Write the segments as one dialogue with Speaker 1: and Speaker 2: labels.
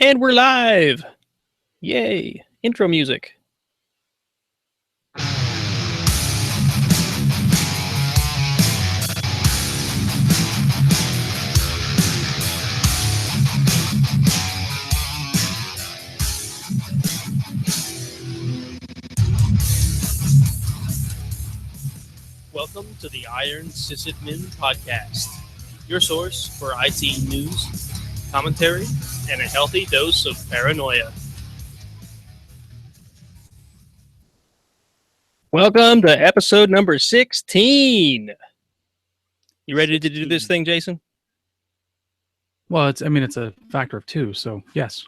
Speaker 1: And we're live. Yay. Intro music. Welcome to the Iron Sysadmin podcast, your source for IT news, commentary, and a healthy dose of paranoia. Welcome to episode number 16. You ready to do this thing, Jason?
Speaker 2: Well, it's a factor of 2, so yes.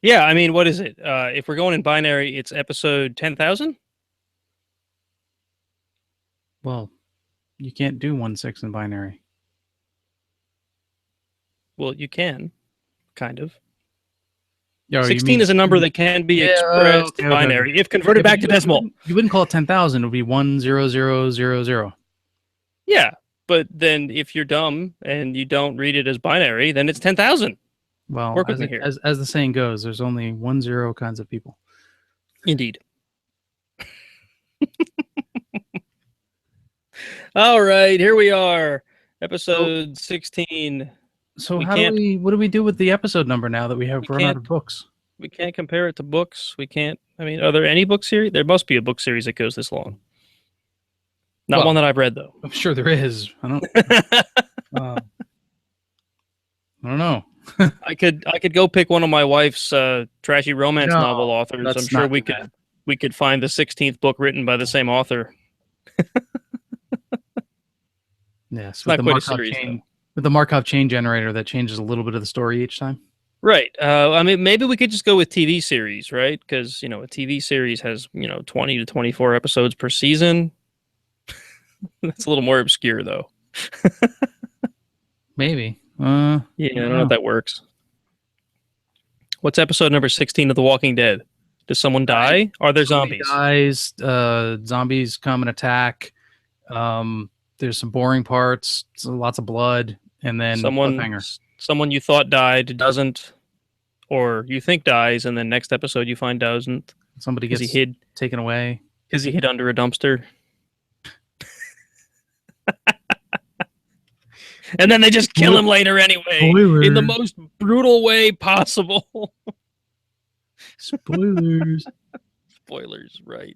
Speaker 1: Yeah, I mean, what is it? If we're going in binary, it's episode 10,000?
Speaker 2: Well, you can't do 1/6 in binary.
Speaker 1: Well, you can, kind of.
Speaker 2: Oh,
Speaker 1: 16 is a number that can be expressed in binary if converted back to decimal.
Speaker 2: You wouldn't call it 10,000. It would be 10000.
Speaker 1: Yeah, but then if you're dumb and you don't read it as binary, then it's 10,000.
Speaker 2: Well,
Speaker 1: Work with me here.
Speaker 2: As the saying goes, there's only 10 kinds of people.
Speaker 1: Indeed. All right, here we are, episode 16.
Speaker 2: So what do we do with the episode number now that we have run out of books?
Speaker 1: We can't compare it to books. We can't. I mean, are there any book series? There must be a book series that goes this long. Not one that I've read, though.
Speaker 2: I'm sure there is. I don't. I don't know.
Speaker 1: I could go pick one of my wife's trashy romance novel authors. I'm sure we could find the 16th book written by the same author.
Speaker 2: Yes,
Speaker 1: with
Speaker 2: the Markov chain generator that changes a little bit of the story each time.
Speaker 1: Right. I mean, maybe we could just go with TV series, right? Because, a TV series has, 20 to 24 episodes per season. That's a little more obscure, though.
Speaker 2: Maybe.
Speaker 1: I don't know if that works. What's episode number 16 of The Walking Dead? Does someone die? Are there zombies?
Speaker 2: Dies. Zombies come and attack. There's some boring parts. Lots of blood. And then
Speaker 1: someone you thought died doesn't, or you think dies, and then next episode you find doesn't.
Speaker 2: Somebody gets taken away
Speaker 1: because he hid under a dumpster, and then they just kill him later anyway.
Speaker 2: Spoiler.
Speaker 1: In the most brutal way possible.
Speaker 2: Spoilers.
Speaker 1: Spoilers, right?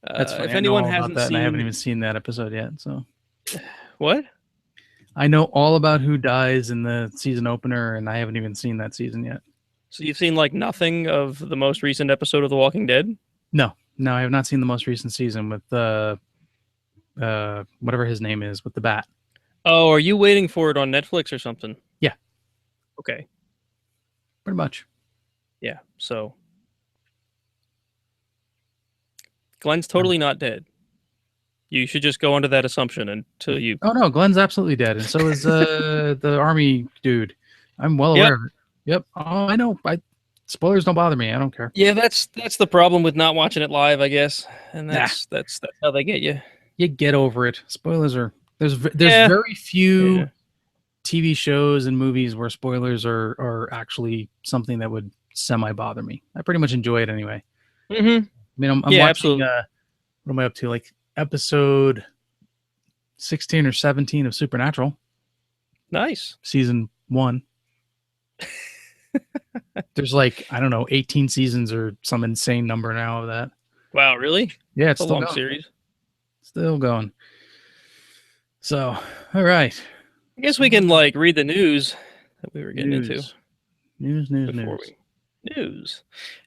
Speaker 2: That's funny.
Speaker 1: If anyone hasn't seen,
Speaker 2: and I haven't even seen that episode yet. So,
Speaker 1: what?
Speaker 2: I know all about who dies in the season opener, and I haven't even seen that season yet.
Speaker 1: So you've seen nothing of the most recent episode of The Walking Dead?
Speaker 2: No, I have not seen the most recent season with whatever his name is with the bat.
Speaker 1: Oh, are you waiting for it on Netflix or something?
Speaker 2: Yeah.
Speaker 1: Okay.
Speaker 2: Pretty much.
Speaker 1: Yeah. So Glenn's totally not dead. You should just go under that assumption until you...
Speaker 2: Oh, no, Glenn's absolutely dead, and so is the army dude. I'm well aware of it. Yep. Oh, I know. Spoilers don't bother me. I don't care.
Speaker 1: Yeah, that's the problem with not watching it live, I guess. And that's how they get you.
Speaker 2: You get over it. Spoilers are... There's very few TV shows and movies where spoilers are actually something that would semi-bother me. I pretty much enjoy it anyway.
Speaker 1: Mm-hmm.
Speaker 2: I mean, I'm watching...
Speaker 1: absolutely.
Speaker 2: What am I up to? Episode 16 or 17 of Supernatural.
Speaker 1: Nice.
Speaker 2: Season 1. There's 18 seasons or some insane number now of that.
Speaker 1: Wow, really?
Speaker 2: Yeah, it's
Speaker 1: a
Speaker 2: still
Speaker 1: long
Speaker 2: going.
Speaker 1: Series.
Speaker 2: Still going. So, all right.
Speaker 1: I guess we can read the news that we were getting into. News.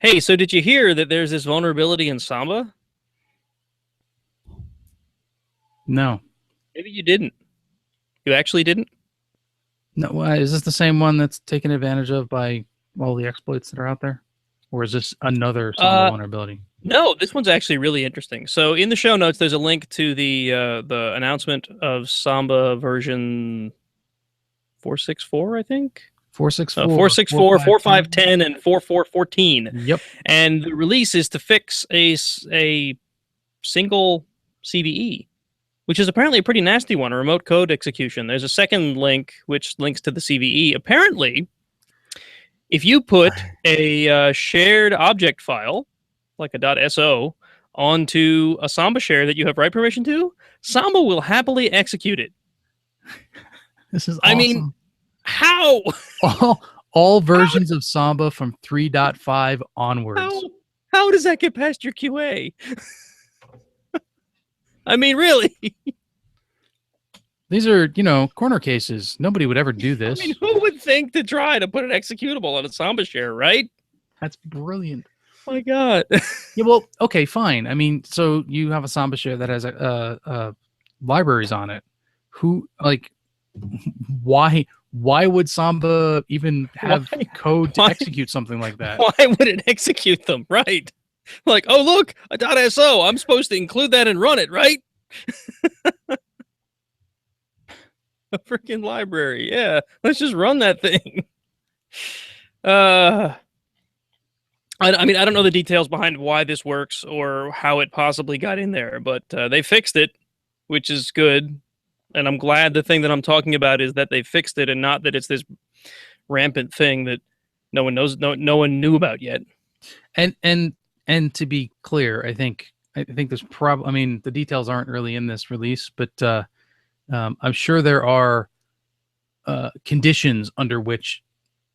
Speaker 1: Hey, so did you hear that there's this vulnerability in Samba?
Speaker 2: No.
Speaker 1: Maybe you didn't. You actually didn't?
Speaker 2: No. Is this the same one that's taken advantage of by all the exploits that are out there? Or is this another Samba vulnerability? No,
Speaker 1: this one's actually really interesting. So in the show notes, there's a link to the announcement of Samba version 464, I think.
Speaker 2: 464,
Speaker 1: 464, 4510, and 4414.
Speaker 2: Yep.
Speaker 1: And the release is to fix a single CVE, which is apparently a pretty nasty one, a remote code execution. There's a second link which links to the CVE. Apparently, If you put a shared object file, like a .so, onto a Samba share that you have write permission to, Samba will happily execute it.
Speaker 2: This is
Speaker 1: I mean,
Speaker 2: awesome.
Speaker 1: how?
Speaker 2: All
Speaker 1: How,
Speaker 2: versions of Samba from 3.5 onwards.
Speaker 1: how, how does that get past your QA? I mean, really?
Speaker 2: These are, corner cases. Nobody would ever do
Speaker 1: I mean,
Speaker 2: this.
Speaker 1: who would think to try to put an executable on a Samba share, right?
Speaker 2: That's brilliant.
Speaker 1: My God.
Speaker 2: Yeah, well, okay, fine. I mean, so you have a Samba share that has libraries on it. Who like why would Samba even have
Speaker 1: Why?
Speaker 2: code to
Speaker 1: Why?
Speaker 2: execute something like that?
Speaker 1: Why would it execute them? Right. Like, oh, look, a .so. I'm supposed to include that and run it, right? A freaking library. Yeah. Let's just run that thing. I mean, I don't know the details behind why this works or how it possibly got in there, but they fixed it, which is good. And I'm glad the thing that I'm talking about is that they fixed it and not that it's this rampant thing that no one knows, no one knew about yet.
Speaker 2: And to be clear, I think there's I mean, the details aren't really in this release, but I'm sure there are conditions under which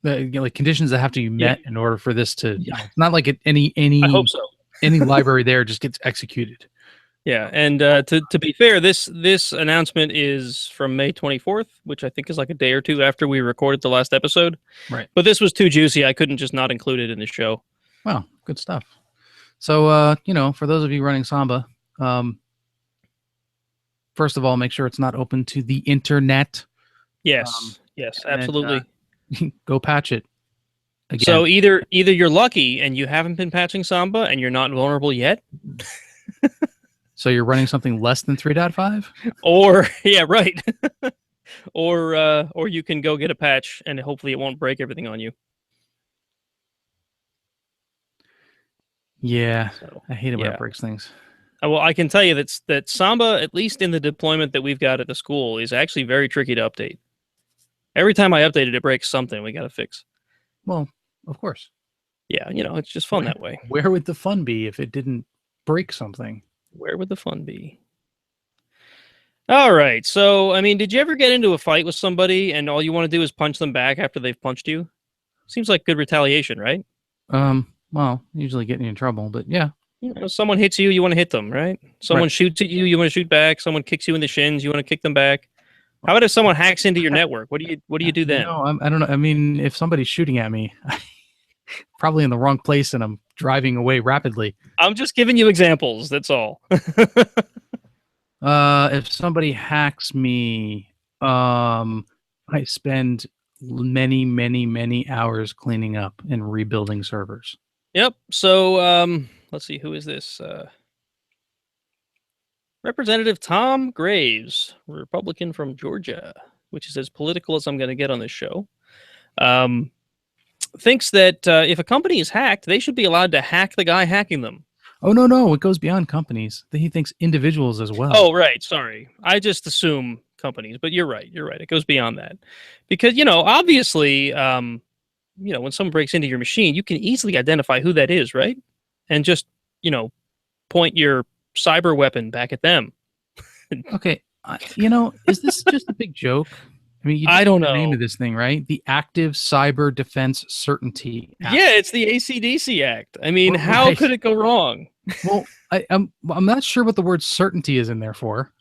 Speaker 2: like conditions that have to be met in order for this to. It's not like any
Speaker 1: I hope so.
Speaker 2: any library there just gets executed.
Speaker 1: Yeah, and to be fair, this announcement is from May 24th, which I think is like a day or two after we recorded the last episode.
Speaker 2: Right.
Speaker 1: But this was too juicy; I couldn't just not include it in the show.
Speaker 2: Wow, good stuff. So, for those of you running Samba, first of all, make sure it's not open to the internet.
Speaker 1: Yes, yes, absolutely.
Speaker 2: Go patch it.
Speaker 1: Again. So either you're lucky and you haven't been patching Samba and you're not vulnerable yet.
Speaker 2: So you're running something less than 3.5?
Speaker 1: Or yeah, right. Or you can go get a patch and hopefully it won't break everything on you.
Speaker 2: Yeah, so, I hate it when it breaks things.
Speaker 1: Well, I can tell you that Samba, at least in the deployment that we've got at the school, is actually very tricky to update. Every time I update it, it breaks something we got to fix.
Speaker 2: Well, of course.
Speaker 1: Yeah, it's just fun that way.
Speaker 2: Where would the fun be if it didn't break something?
Speaker 1: Where would the fun be? All right. So, I mean, did you ever get into a fight with somebody and all you want to do is punch them back after they've punched you? Seems like good retaliation, right?
Speaker 2: Well, usually getting you in trouble, but yeah.
Speaker 1: Someone hits you, you want to hit them, right? Someone shoots at you, you want to shoot back. Someone kicks you in the shins, you want to kick them back. How about if someone hacks into your network? What do you do then?
Speaker 2: I don't know. I mean, if somebody's shooting at me, probably in the wrong place and I'm driving away rapidly.
Speaker 1: I'm just giving you examples. That's all.
Speaker 2: If somebody hacks me, I spend many hours cleaning up and rebuilding servers.
Speaker 1: Yep. So, let's see. Who is this? Representative Tom Graves, Republican from Georgia, which is as political as I'm going to get on this show, thinks that if a company is hacked, they should be allowed to hack the guy hacking them.
Speaker 2: Oh, no. It goes beyond companies. He thinks individuals as well.
Speaker 1: Oh, right. Sorry. I just assume companies, but you're right. It goes beyond that. Because, obviously, when someone breaks into your machine, you can easily identify who that is, right? And just, point your cyber weapon back at them.
Speaker 2: Okay. Is this just a big joke? I mean,
Speaker 1: I don't know
Speaker 2: the name of this thing, right? The Active Cyber Defense Certainty Act.
Speaker 1: Yeah, it's the ACDC Act. I mean, how could it go wrong?
Speaker 2: Well, I'm not sure what the word certainty is in there for,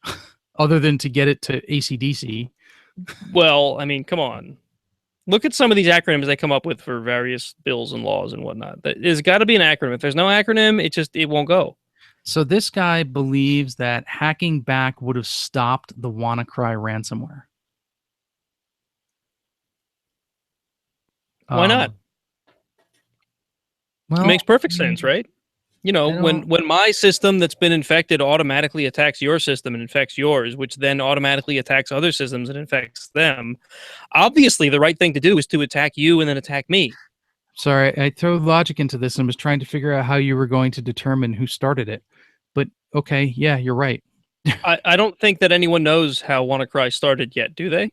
Speaker 2: other than to get it to ACDC.
Speaker 1: Well, I mean, come on. Look at some of these acronyms they come up with for various bills and laws and whatnot. There's got to be an acronym. If there's no acronym, it won't go.
Speaker 2: So this guy believes that hacking back would have stopped the WannaCry ransomware.
Speaker 1: Why not?
Speaker 2: Well,
Speaker 1: it makes perfect sense, right? When my system that's been infected automatically attacks your system and infects yours, which then automatically attacks other systems and infects them, obviously the right thing to do is to attack you and then attack me.
Speaker 2: Sorry, I threw logic into this and was trying to figure out how you were going to determine who started it. But okay, yeah, you're right.
Speaker 1: I don't think that anyone knows how WannaCry started yet, do they?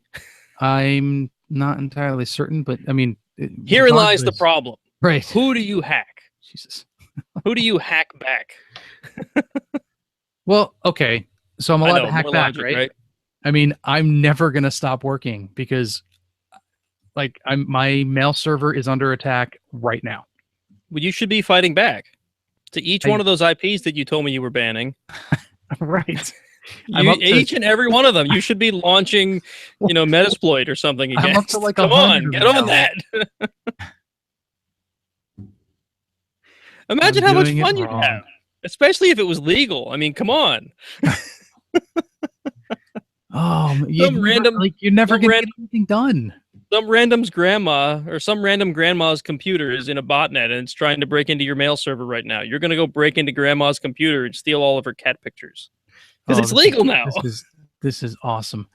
Speaker 2: I'm not entirely certain, but I mean,
Speaker 1: Herein lies the
Speaker 2: regardless-
Speaker 1: problem.
Speaker 2: Right.
Speaker 1: Who do you hack?
Speaker 2: Jesus.
Speaker 1: Who do you hack back?
Speaker 2: Well, okay. So I'm
Speaker 1: I
Speaker 2: allowed
Speaker 1: know,
Speaker 2: to hack
Speaker 1: more
Speaker 2: back,
Speaker 1: logic,
Speaker 2: right? I mean, I'm never gonna stop working because, like, my mail server is under attack right now.
Speaker 1: Well, you should be fighting back to each one of those IPs that you told me you were banning.
Speaker 2: Right.
Speaker 1: Each and every one of them. You should be launching, Metasploit or something
Speaker 2: I'm
Speaker 1: against.
Speaker 2: up to like
Speaker 1: Come
Speaker 2: 100
Speaker 1: on,
Speaker 2: of
Speaker 1: get
Speaker 2: them
Speaker 1: on
Speaker 2: now.
Speaker 1: that. Imagine how much
Speaker 2: doing it
Speaker 1: fun you'd
Speaker 2: wrong.
Speaker 1: have, especially if it was legal. I mean, come on.
Speaker 2: Oh,
Speaker 1: Some random-
Speaker 2: you're never
Speaker 1: some
Speaker 2: gonna
Speaker 1: random-
Speaker 2: get anything done.
Speaker 1: Some random's grandma or some random grandma's computer is in a botnet and it's trying to break into your mail server right now. You're going to go break into grandma's computer and steal all of her cat pictures because it's legal now.
Speaker 2: This is awesome.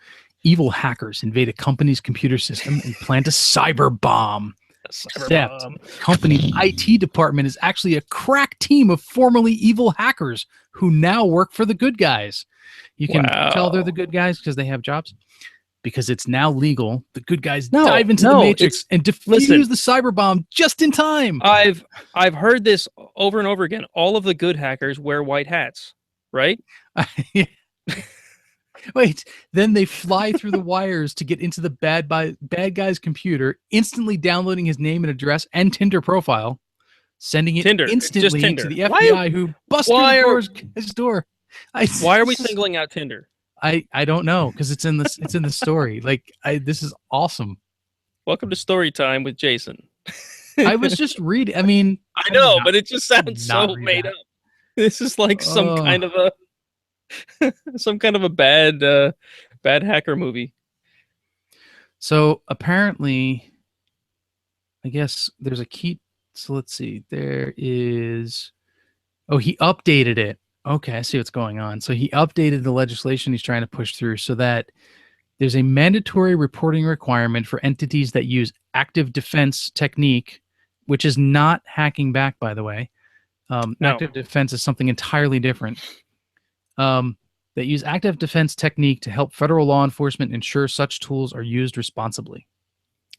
Speaker 2: Evil hackers invade a company's computer system and plant a cyber bomb. Except company IT department is actually a crack team of formerly evil hackers who now work for the good guys. You can tell they're the good guys because they have jobs. Because it's now legal, the good guys dive into the matrix and defuse the cyber bomb just in time.
Speaker 1: I've heard this over and over again. All of the good hackers wear white hats, right?
Speaker 2: Wait, then they fly through the wires to get into the bad guy's computer, instantly downloading his name and address and Tinder profile, sending it instantly to the FBI, who bust through his door.
Speaker 1: Why are we singling out Tinder?
Speaker 2: I don't know, because it's in the story. Like, this is awesome.
Speaker 1: Welcome to Story Time with Jason.
Speaker 2: I was just reading. I mean,
Speaker 1: I know, but it just sounds so made up. This is like some kind of a bad hacker movie.
Speaker 2: So apparently, I guess there's a key. So let's see. There is. Oh, he updated it. Okay, I see what's going on. So he updated the legislation he's trying to push through so that there's a mandatory reporting requirement for entities that use active defense technique, which is not hacking back, by the way. No. Active defense is something entirely different. That use active defense technique to help federal law enforcement ensure such tools are used responsibly.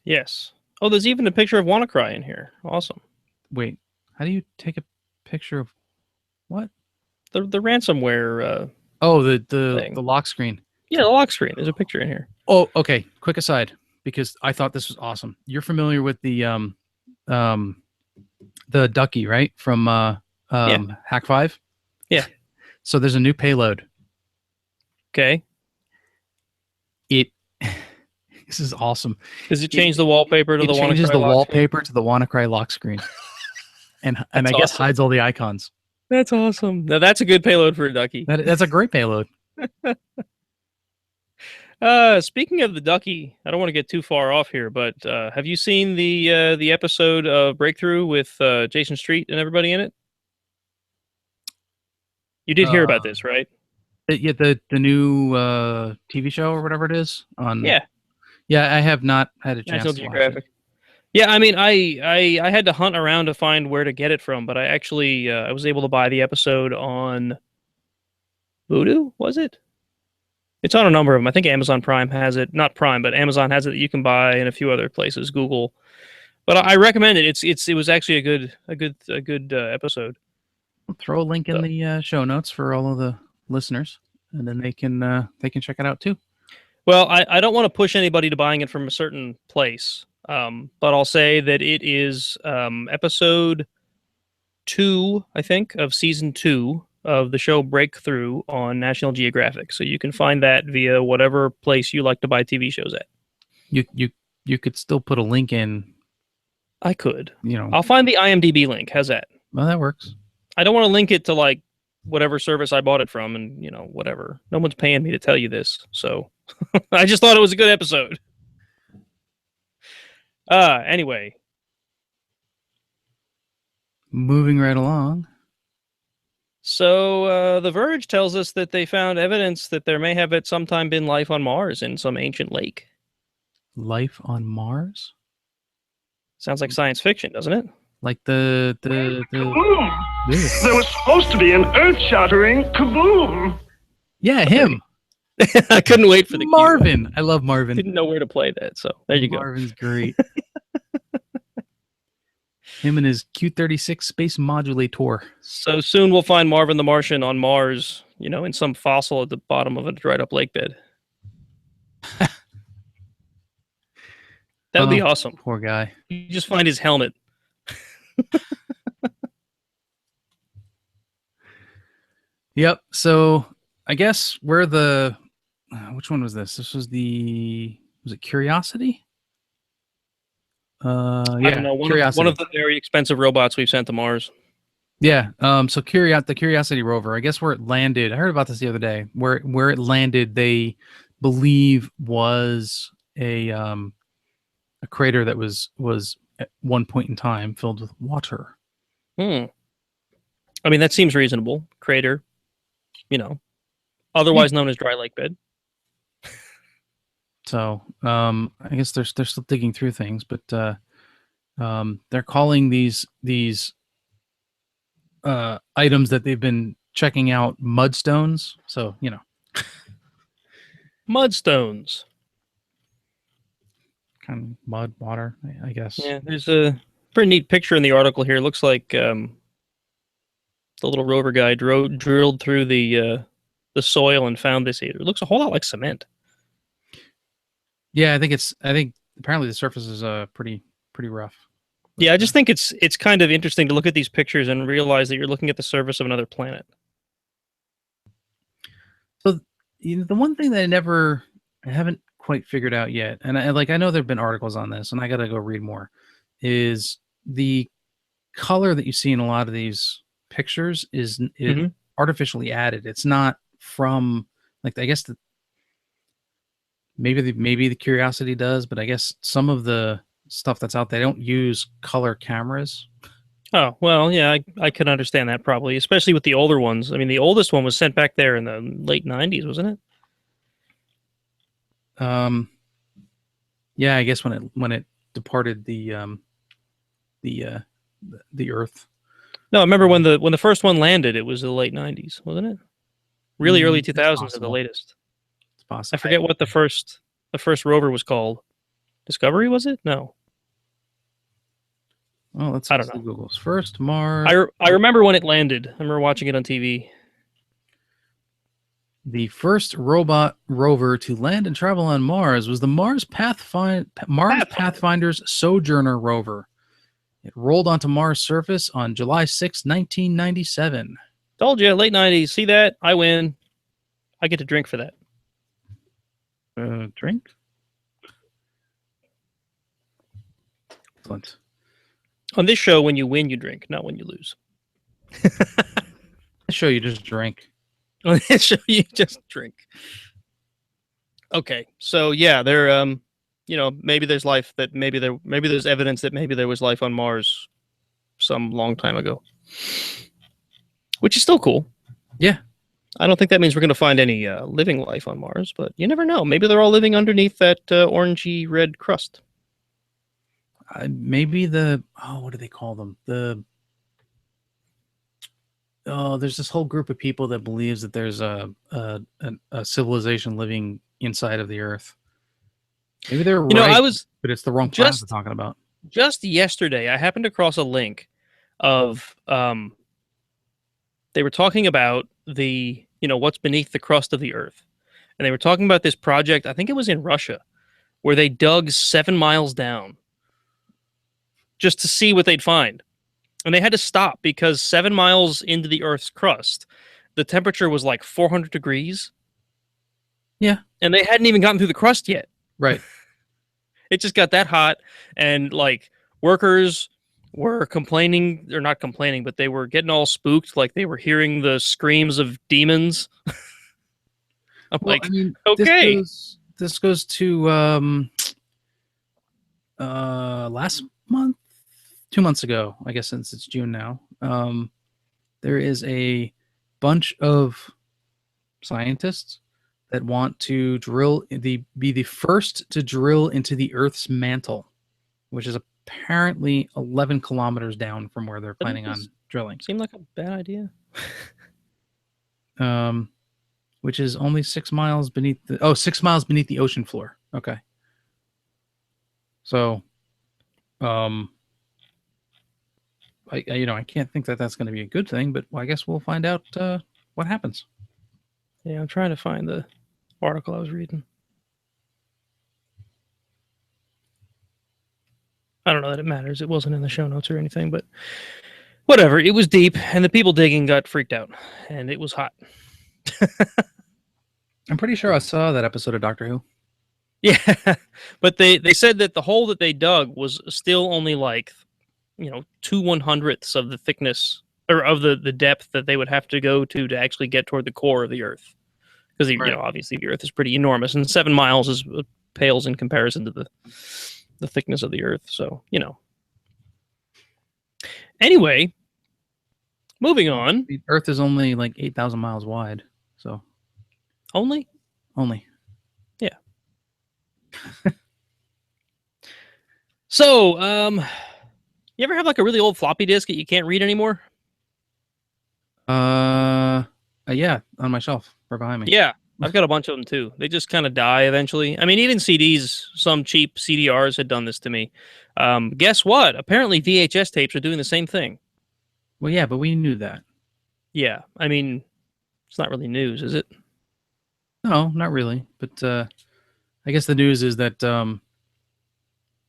Speaker 1: Yes. Oh, there's even a picture of WannaCry in here. Awesome.
Speaker 2: Wait, how do you take a picture of what?
Speaker 1: The ransomware.
Speaker 2: The lock screen.
Speaker 1: Yeah, the lock screen. There's a picture in here.
Speaker 2: Oh, okay. Quick aside, because I thought this was awesome. You're familiar with the ducky, right? From Hack 5?
Speaker 1: Yeah.
Speaker 2: So there's a new payload.
Speaker 1: Okay.
Speaker 2: This is awesome.
Speaker 1: Does it change the wallpaper to the WannaCry? It
Speaker 2: changes the wallpaper to the WannaCry lock screen. and I guess hides all the icons.
Speaker 1: That's awesome. Now that's a good payload for a ducky.
Speaker 2: That's a great payload.
Speaker 1: Speaking of the ducky, I don't want to get too far off here, but have you seen the episode of Breakthrough with Jason Street and everybody in it? You did hear about this, right?
Speaker 2: Yeah, the new TV show or whatever it is on. Yeah, I have not had a chance
Speaker 1: National
Speaker 2: to
Speaker 1: Geographic.
Speaker 2: watch it.
Speaker 1: Yeah, I mean, I had to hunt around to find where to get it from, but I actually I was able to buy the episode on Vudu, was it? It's on a number of them. I think Amazon Prime has it. Not Prime, but Amazon has it that you can buy in a few other places, Google. But I recommend it. It was actually a good episode.
Speaker 2: I'll throw a link in the show notes for all of the listeners, and then they can check it out too.
Speaker 1: Well, I don't want to push anybody to buying it from a certain place. But I'll say that it is episode 2, I think, of season 2 of the show Breakthrough on National Geographic. So you can find that via whatever place you like to buy TV shows at.
Speaker 2: You could still put a link in.
Speaker 1: I could. I'll find the IMDb link. How's that?
Speaker 2: Well, that works.
Speaker 1: I don't want to link it to like whatever service I bought it from, and whatever. No one's paying me to tell you this, so I just thought it was a good episode. Anyway.
Speaker 2: Moving right along.
Speaker 1: So, The Verge tells us that they found evidence that there may have at some time been life on Mars in some ancient lake.
Speaker 2: Life on Mars?
Speaker 1: Sounds like science fiction, doesn't it?
Speaker 2: Like the
Speaker 3: kaboom! There was supposed to be an earth-shattering kaboom!
Speaker 2: Yeah, him.
Speaker 1: I couldn't wait for the
Speaker 2: Marvin. I love Marvin.
Speaker 1: Didn't know where to play that, so there you go.
Speaker 2: Marvin's great. Him and his Q-36 space modulator.
Speaker 1: So soon we'll find Marvin the Martian on Mars, in some fossil at the bottom of a dried up lake bed. That would be awesome.
Speaker 2: Poor guy.
Speaker 1: You just find his helmet.
Speaker 2: Yep. So I guess where the which one was this? This was it Curiosity?
Speaker 1: I don't know.
Speaker 2: Curiosity.
Speaker 1: One of the very expensive robots we've sent to Mars.
Speaker 2: Yeah. So the Curiosity rover, I guess where it landed, I heard about this the other day. Where it landed, they believe was a crater that was at one point in time filled with water.
Speaker 1: I mean, that seems reasonable. Crater, otherwise known as dry lake bed.
Speaker 2: So I guess they're still digging through things, but they're calling these items that they've been checking out mudstones. So
Speaker 1: Mudstones.
Speaker 2: Kind of mud, water, I guess.
Speaker 1: Yeah, there's a pretty neat picture in the article here. It looks like the little rover guy drilled through the soil and found this. It looks a whole lot like cement.
Speaker 2: Yeah, I think apparently the surface is pretty rough.
Speaker 1: Yeah, I just think it's kind of interesting to look at these pictures and realize that you're looking at the surface of another planet.
Speaker 2: So the one thing that I haven't quite figured out yet, and I know there've been articles on this, and I got to go read more, is the color that you see in a lot of these pictures is artificially added. It's not from I guess maybe the Curiosity does, but I guess some of the stuff that's out there, they don't use color cameras.
Speaker 1: Oh, well, yeah, I can understand that probably, especially with the older ones. I mean, the oldest one was sent back there in the late 90s, wasn't it?
Speaker 2: Yeah, I guess when it departed the Earth.
Speaker 1: No, I remember when the first one landed, it was the late 90s, wasn't it? Really early 2000s at the latest.
Speaker 2: It's possible.
Speaker 1: I forget what the first rover was called. Discovery, was it? No.
Speaker 2: Well, let's
Speaker 1: I don't know.
Speaker 2: Google's first Mars.
Speaker 1: I remember when it landed. I remember watching it on TV.
Speaker 2: The first robot rover to land and travel on Mars was the Mars Pathfinder's Sojourner rover. It rolled onto Mars' surface on July 6, 1997.
Speaker 1: Told you, late 90s. See that? I win. I get to drink for that.
Speaker 2: Drink? Excellent.
Speaker 1: On this show, when you win, you drink, not when you lose.
Speaker 2: I show you just drink.
Speaker 1: On this show, you just drink. Okay, so yeah, there, maybe there's life that maybe there's evidence that maybe there was life on Mars some long time ago, which is still cool.
Speaker 2: Yeah.
Speaker 1: I don't think that means we're going to find any living life on Mars, but you never know. Maybe they're all living underneath that orangey red crust.
Speaker 2: Maybe what do they call them? There's this whole group of people that believes that there's a civilization living inside of the Earth. Maybe they're right, but it's the wrong planet we're talking about.
Speaker 1: Just yesterday, I happened across a link of they were talking about the what's beneath the crust of the Earth, and they were talking about this project. I think it was in Russia, where they dug 7 miles down just to see what they'd find. And they had to stop because 7 miles into the Earth's crust, the temperature was like 400 degrees.
Speaker 2: Yeah.
Speaker 1: And they hadn't even gotten through the crust yet.
Speaker 2: Right.
Speaker 1: It just got that hot. And workers were complaining, or not complaining, but they were getting all spooked. Like they were hearing the screams of demons. Okay.
Speaker 2: This goes to last month. 2 months ago, I guess, since it's June now, there is a bunch of scientists that want to be the first to drill into the Earth's mantle, which is apparently 11 kilometers down from where they're planning on drilling.
Speaker 1: Seemed like a bad idea.
Speaker 2: Which is only 6 miles beneath 6 miles beneath the ocean floor. Okay. So, I can't think that that's going to be a good thing, but I guess we'll find out what happens.
Speaker 1: Yeah, I'm trying to find the article I was reading. I don't know that it matters. It wasn't in the show notes or anything, but whatever. It was deep, and the people digging got freaked out, and it was hot.
Speaker 2: I'm pretty sure I saw that episode of Doctor Who.
Speaker 1: Yeah, but they said that the hole that they dug was still only like, 2/100ths of the thickness or of the depth that they would have to go to actually get toward the core of the Earth, because
Speaker 2: Right.
Speaker 1: obviously the Earth is pretty enormous, and 7 miles is pales in comparison to the thickness of the Earth. So Anyway, moving on.
Speaker 2: The Earth is only like 8,000 miles wide, so
Speaker 1: Only.
Speaker 2: Yeah.
Speaker 1: So, you ever have like a really old floppy disk that you can't read anymore?
Speaker 2: Yeah, on my shelf right behind me.
Speaker 1: Yeah, I've got a bunch of them too. They just kind of die eventually. I mean, even CDs, some cheap CDRs had done this to me. Guess what? Apparently VHS tapes are doing the same thing.
Speaker 2: Well, yeah, but we knew that.
Speaker 1: Yeah, I mean, it's not really news, is it?
Speaker 2: No, not really. But I guess the news is that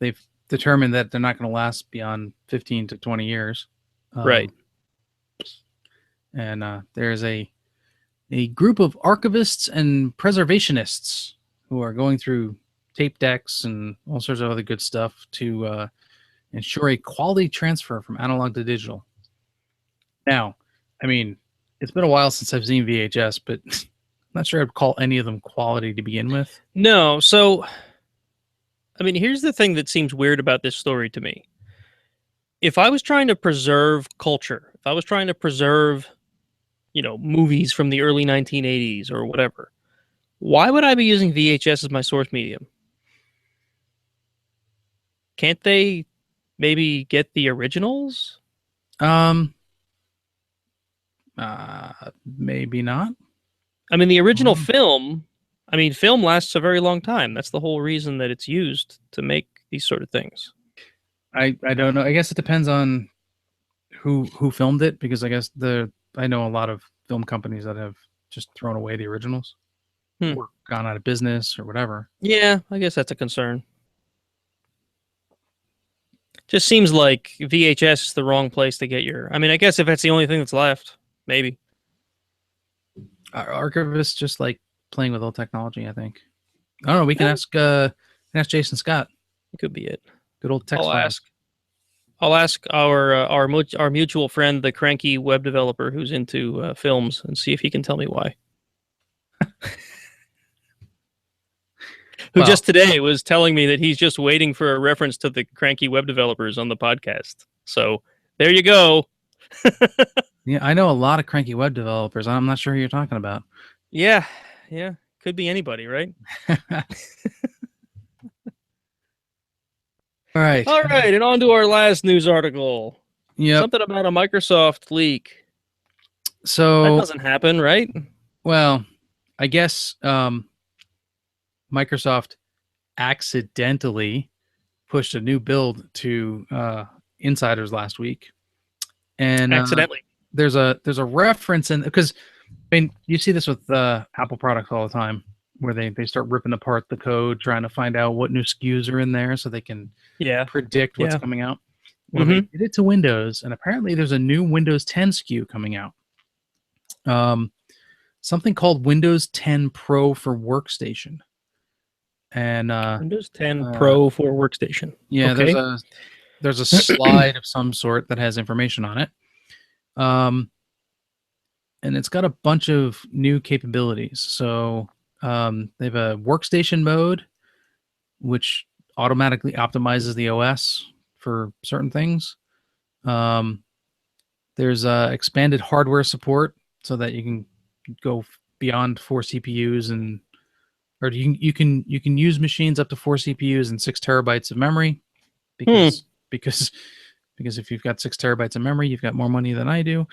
Speaker 2: they've determined that they're not going to last beyond 15 to 20 years.
Speaker 1: Right.
Speaker 2: And there's a group of archivists and preservationists who are going through tape decks and all sorts of other good stuff to ensure a quality transfer from analog to digital. Now, I mean, it's been a while since I've seen VHS, but I'm not sure I'd call any of them quality to begin with.
Speaker 1: No, so, I mean, here's the thing that seems weird about this story to me. If I was trying to preserve culture, if I was trying to preserve, movies from the early 1980s or whatever, why would I be using VHS as my source medium? Can't they maybe get the originals?
Speaker 2: Maybe not.
Speaker 1: I mean, the original film lasts a very long time. That's the whole reason that it's used to make these sort of things.
Speaker 2: I don't know. I guess it depends on who filmed it, because I guess I know a lot of film companies that have just thrown away the originals or gone out of business or whatever.
Speaker 1: Yeah, I guess that's a concern. Just seems like VHS is the wrong place to get I mean, I guess if that's the only thing that's left, maybe.
Speaker 2: Archivists just like playing with old technology, I think. I don't know. We can ask Jason Scott.
Speaker 1: It could be it.
Speaker 2: Good old text.
Speaker 1: I'll ask our mutual friend, the cranky web developer who's into films, and see if he can tell me why. Who just today was telling me that he's just waiting for a reference to the cranky web developers on the podcast. So there you go.
Speaker 2: Yeah, I know a lot of cranky web developers. I'm not sure who you're talking about.
Speaker 1: Yeah. Could be anybody, right?
Speaker 2: All right,
Speaker 1: and on to our last news article.
Speaker 2: Yeah,
Speaker 1: something about a Microsoft leak.
Speaker 2: So
Speaker 1: that doesn't happen, right?
Speaker 2: Well, I guess Microsoft accidentally pushed a new build to insiders last week, and
Speaker 1: accidentally.
Speaker 2: There's a reference in, because I mean, you see this with Apple products all the time, where they start ripping apart the code, trying to find out what new SKUs are in there so they can predict what's coming out. Well, they did it to Windows, and apparently there's a new Windows 10 SKU coming out. Something called Windows 10 Pro for Workstation. And
Speaker 1: Windows 10 Pro for Workstation.
Speaker 2: Yeah, okay. There's a slide of some sort that has information on it. And it's got a bunch of new capabilities. So they have a workstation mode, which automatically optimizes the OS for certain things. There's expanded hardware support, so that you can go beyond 4 CPUs, or you can use machines up to 4 CPUs and 6 terabytes of memory, because if you've got 6 terabytes of memory, you've got more money than I do.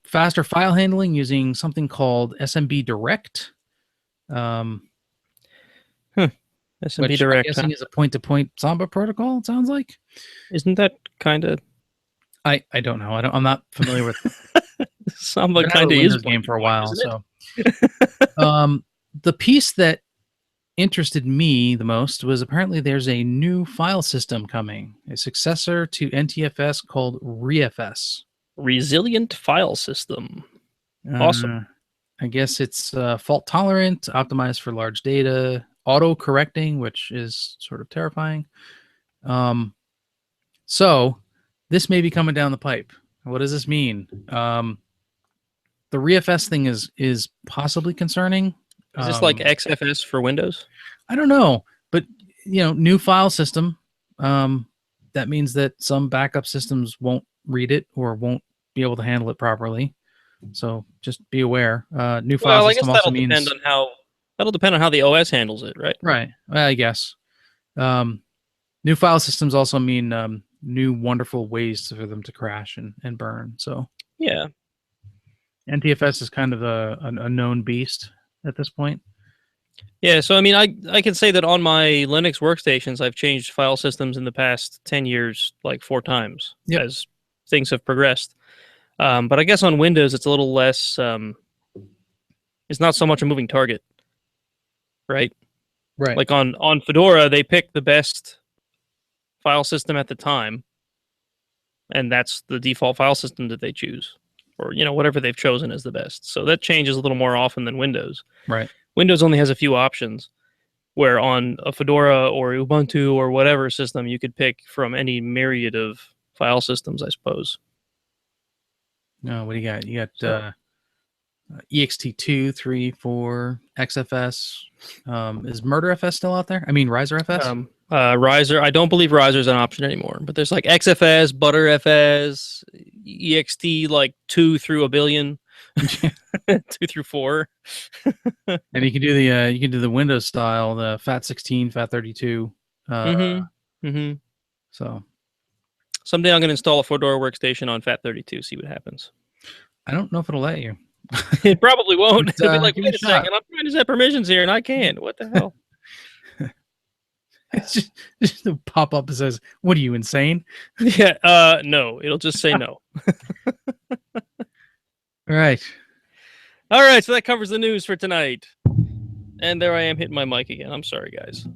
Speaker 2: Faster file handling using something called SMB Direct.
Speaker 1: SMP
Speaker 2: which I'm
Speaker 1: Direct.
Speaker 2: guessing is a point-to-point Samba protocol. It sounds like.
Speaker 1: Isn't that kind of
Speaker 2: I don't know. I'm not familiar with.
Speaker 1: Samba?
Speaker 2: Been out of
Speaker 1: Kind
Speaker 2: the
Speaker 1: of is
Speaker 2: Windows game for a
Speaker 1: point-to-point,
Speaker 2: while,
Speaker 1: isn't
Speaker 2: so the piece that interested me the most was apparently there's a new file system coming, a successor to NTFS called ReFS.
Speaker 1: Resilient file system. Awesome.
Speaker 2: I guess it's fault tolerant, optimized for large data, auto correcting, which is sort of terrifying. So this may be coming down the pipe. What does this mean? The ReFS thing is possibly concerning.
Speaker 1: Is this like XFS for Windows?
Speaker 2: I don't know, but new file system. That means that some backup systems won't read it or won't be able to handle it properly. So just be aware. New file
Speaker 1: Well, I guess
Speaker 2: system also
Speaker 1: that'll
Speaker 2: means
Speaker 1: depend on how the OS handles it, right?
Speaker 2: right. Well, I guess new file systems also mean new wonderful ways for them to crash and burn. So
Speaker 1: Yeah.
Speaker 2: NTFS is kind of a known beast at this point.
Speaker 1: Yeah, so I mean, I can say that on my Linux workstations, I've changed file systems in the past 10 years like 4 times as things have progressed. But I guess on Windows, it's a little less. It's not so much a moving target, right?
Speaker 2: Right.
Speaker 1: Like on Fedora, they pick the best file system at the time, and that's the default file system that they choose, or whatever they've chosen is the best. So that changes a little more often than Windows.
Speaker 2: Right.
Speaker 1: Windows only has a few options, where on a Fedora or Ubuntu or whatever system, you could pick from any myriad of file systems, I suppose.
Speaker 2: No, what do you got? You got ext2, 3, 4, XFS. Is MurderFS still out there? I mean, RiserFS?
Speaker 1: Riser. I don't believe Riser is an option anymore, but there's like XFS, ButterFS, ext like 2 through a billion, 2 through 4.
Speaker 2: And you can do the Windows style, the FAT16, FAT32. So
Speaker 1: someday I'm going to install a Fedora workstation on FAT32, see what happens.
Speaker 2: I don't know if it'll let you.
Speaker 1: It probably won't.
Speaker 2: But,
Speaker 1: It'll be like,
Speaker 2: give
Speaker 1: wait
Speaker 2: it
Speaker 1: a
Speaker 2: a shot.
Speaker 1: second, I'm trying to set permissions here and I can't. What the hell?
Speaker 2: It's just a pop up that says, "What are you, insane?"
Speaker 1: Yeah. No. It'll just say no.
Speaker 2: All right.
Speaker 1: All right. So that covers the news for tonight. And there I am hitting my mic again. I'm sorry, guys.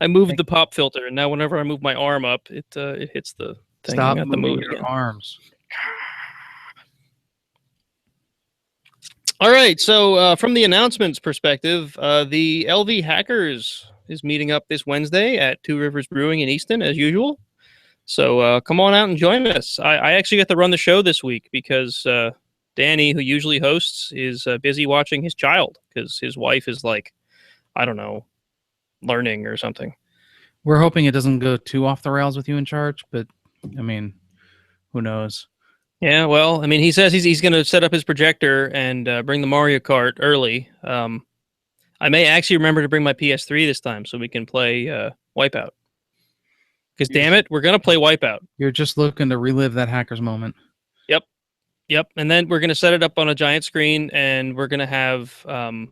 Speaker 1: I moved the pop filter, and now whenever I move my arm up, it hits the thing.
Speaker 2: Stop
Speaker 1: I got to
Speaker 2: moving
Speaker 1: move it
Speaker 2: your
Speaker 1: again.
Speaker 2: arms.
Speaker 1: All right. So from the announcements perspective, the LV Hackers is meeting up this Wednesday at Two Rivers Brewing in Easton, as usual. So come on out and join us. I actually got to run the show this week because Danny, who usually hosts, is busy watching his child because his wife is like, I don't know, learning or something.
Speaker 2: We're hoping it doesn't go too off the rails with you in charge, but I mean, who knows?
Speaker 1: Yeah, well, I mean, he says he's going to set up his projector and bring the Mario Kart early. I may actually remember to bring my PS3 this time so we can play Wipeout. Because damn it, we're going to play Wipeout.
Speaker 2: You're just looking to relive that hacker's moment.
Speaker 1: Yep, and then we're going to set it up on a giant screen, and we're going to have... now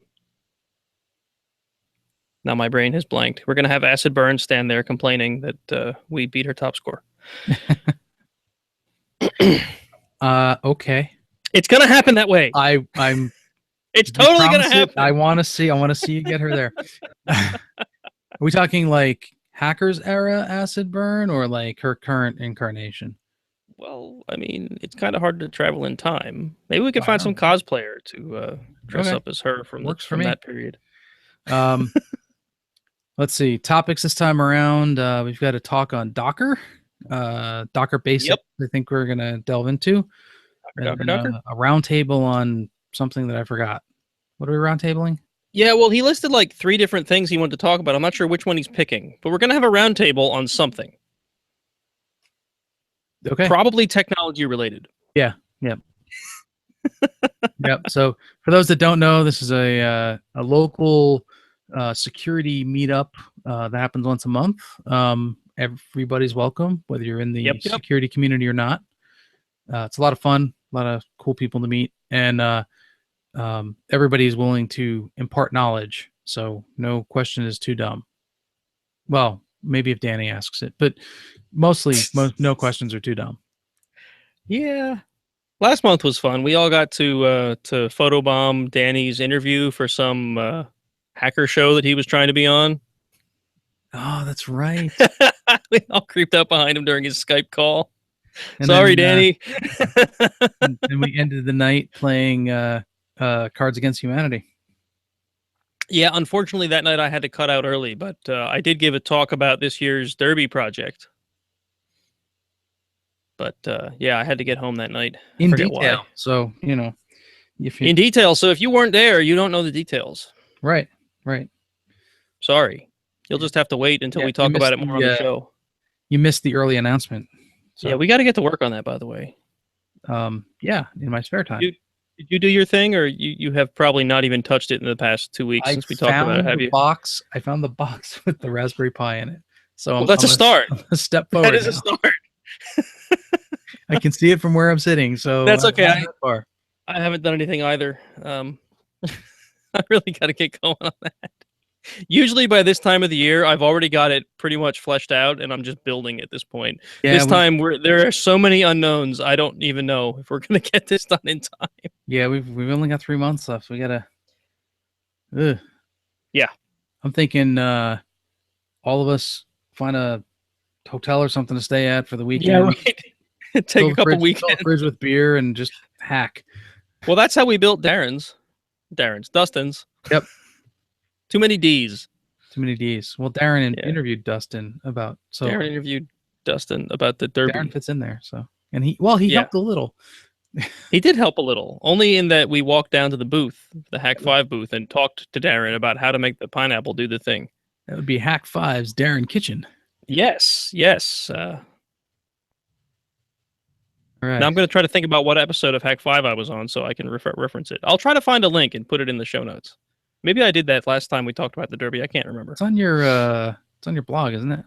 Speaker 1: my brain has blanked. We're going to have Acid Burn stand there complaining that we beat her top score.
Speaker 2: Okay.
Speaker 1: It's going to happen that way.
Speaker 2: I'm
Speaker 1: It's totally going to happen.
Speaker 2: I want to see you get her there. Are we talking like Hackers era Acid Burn or like her current incarnation?
Speaker 1: Well, I mean, it's kind of hard to travel in time. Maybe we could find some cosplayer to dress up as her from that period.
Speaker 2: Let's see. Topics this time around. We've got a talk on Docker. Docker Basic,
Speaker 1: Yep.
Speaker 2: I think we're going to delve into.
Speaker 1: Docker.
Speaker 2: A roundtable on something that I forgot. What are we roundtabling?
Speaker 1: Yeah, well, he listed like 3 different things he wanted to talk about. I'm not sure which one he's picking, but we're going to have a roundtable on something.
Speaker 2: Okay.
Speaker 1: Probably technology related.
Speaker 2: Yeah. Yep. Yep. So for those that don't know, this is a local security meetup that happens once a month. Everybody's welcome, whether you're in the security community or not. It's a lot of fun, a lot of cool people to meet, and everybody is willing to impart knowledge. So no question is too dumb. Well, maybe if Danny asks it, but mostly no questions are too dumb.
Speaker 1: Yeah. Last month was fun. We all got to photobomb Danny's interview for some hacker show that he was trying to be on.
Speaker 2: Oh, that's right.
Speaker 1: We all creeped up behind him during his Skype call.
Speaker 2: And
Speaker 1: Sorry,
Speaker 2: then,
Speaker 1: Danny.
Speaker 2: and we ended the night playing Cards Against Humanity.
Speaker 1: Yeah, unfortunately, that night I had to cut out early, but I did give a talk about this year's Derby project. But yeah, I had to get home that night. I
Speaker 2: In
Speaker 1: forget
Speaker 2: detail.
Speaker 1: why.
Speaker 2: So, you know, if you,
Speaker 1: In detail. So if you weren't there, you don't know the details.
Speaker 2: right.
Speaker 1: Sorry. You'll just have to wait until
Speaker 2: Yeah,
Speaker 1: we talk about it more on the show.
Speaker 2: You missed the early announcement. So,
Speaker 1: Yeah, we got to get to work on that, by the way.
Speaker 2: yeah, in my spare time.
Speaker 1: Did you do your thing, or you have probably not even touched it in the past 2 weeks since we talked about it, have you?
Speaker 2: I found the box with the Raspberry Pi in it. So
Speaker 1: Well, that's a start.
Speaker 2: I'm a step forward.
Speaker 1: That is a
Speaker 2: now.
Speaker 1: start.
Speaker 2: I can see it from where I'm sitting, so
Speaker 1: That's
Speaker 2: I'm
Speaker 1: okay.
Speaker 2: not that far.
Speaker 1: I haven't done anything either. I really got to get going on that. Usually by this time of the year, I've already got it pretty much fleshed out, and I'm just building at this point.
Speaker 2: Yeah,
Speaker 1: this time, there are so many unknowns. I don't even know if we're going to get this done in time.
Speaker 2: Yeah, we've only got 3 months left. We gotta.
Speaker 1: Yeah,
Speaker 2: I'm thinking all of us find a hotel or something to stay at for the weekend.
Speaker 1: yeah, right. Take a couple
Speaker 2: Fill
Speaker 1: weekends.
Speaker 2: the fridge with beer and just hack.
Speaker 1: Well, that's how we built Dustin's.
Speaker 2: Yep.
Speaker 1: Too many D's.
Speaker 2: Too many D's. Well, Darren interviewed Dustin about
Speaker 1: Darren interviewed Dustin about the Derby.
Speaker 2: Darren fits in there, so he helped a little.
Speaker 1: He did help a little, only in that we walked down to the booth, the Hack 5 booth, and talked to Darren about how to make the pineapple do the thing.
Speaker 2: That would be Hack 5's Darren Kitchen.
Speaker 1: Yes.
Speaker 2: All right.
Speaker 1: Now I'm going to try to think about what episode of Hack 5 I was on so I can reference it. I'll try to find a link and put it in the show notes. Maybe I did that last time we talked about the Derby. I can't remember.
Speaker 2: It's on your blog, isn't it?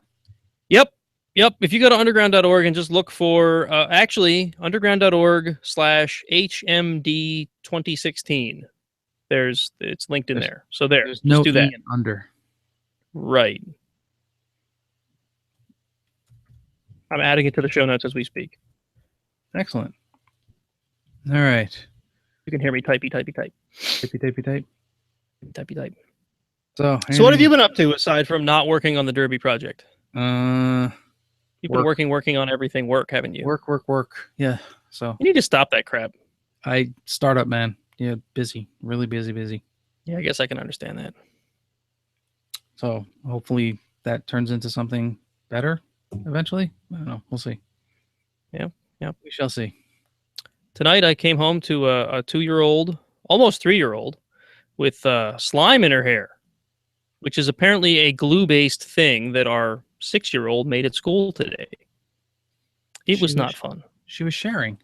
Speaker 1: Yep. If you go to underground.org and just look for underground.org/HMD 2016, it's linked in there. So
Speaker 2: there's
Speaker 1: just
Speaker 2: no
Speaker 1: do that.
Speaker 2: E in under.
Speaker 1: Right. I'm adding it to the show notes as we speak.
Speaker 2: Excellent. All right.
Speaker 1: You can hear me type.
Speaker 2: Typey.
Speaker 1: Type.
Speaker 2: So
Speaker 1: what have you been up to aside from not working on the Derby project? You've been working on everything haven't you?
Speaker 2: Work. Yeah. So
Speaker 1: you need to stop that crap.
Speaker 2: Startup man. Yeah, busy. Really busy.
Speaker 1: Yeah, I guess I can understand that.
Speaker 2: So hopefully that turns into something better eventually. I don't know. We'll see.
Speaker 1: Yeah.
Speaker 2: We shall see.
Speaker 1: Tonight I came home to a 2-year-old, almost 3-year-old, with slime in her hair, which is apparently a glue-based thing that our 6-year-old made at school today. It was not fun.
Speaker 2: She was sharing.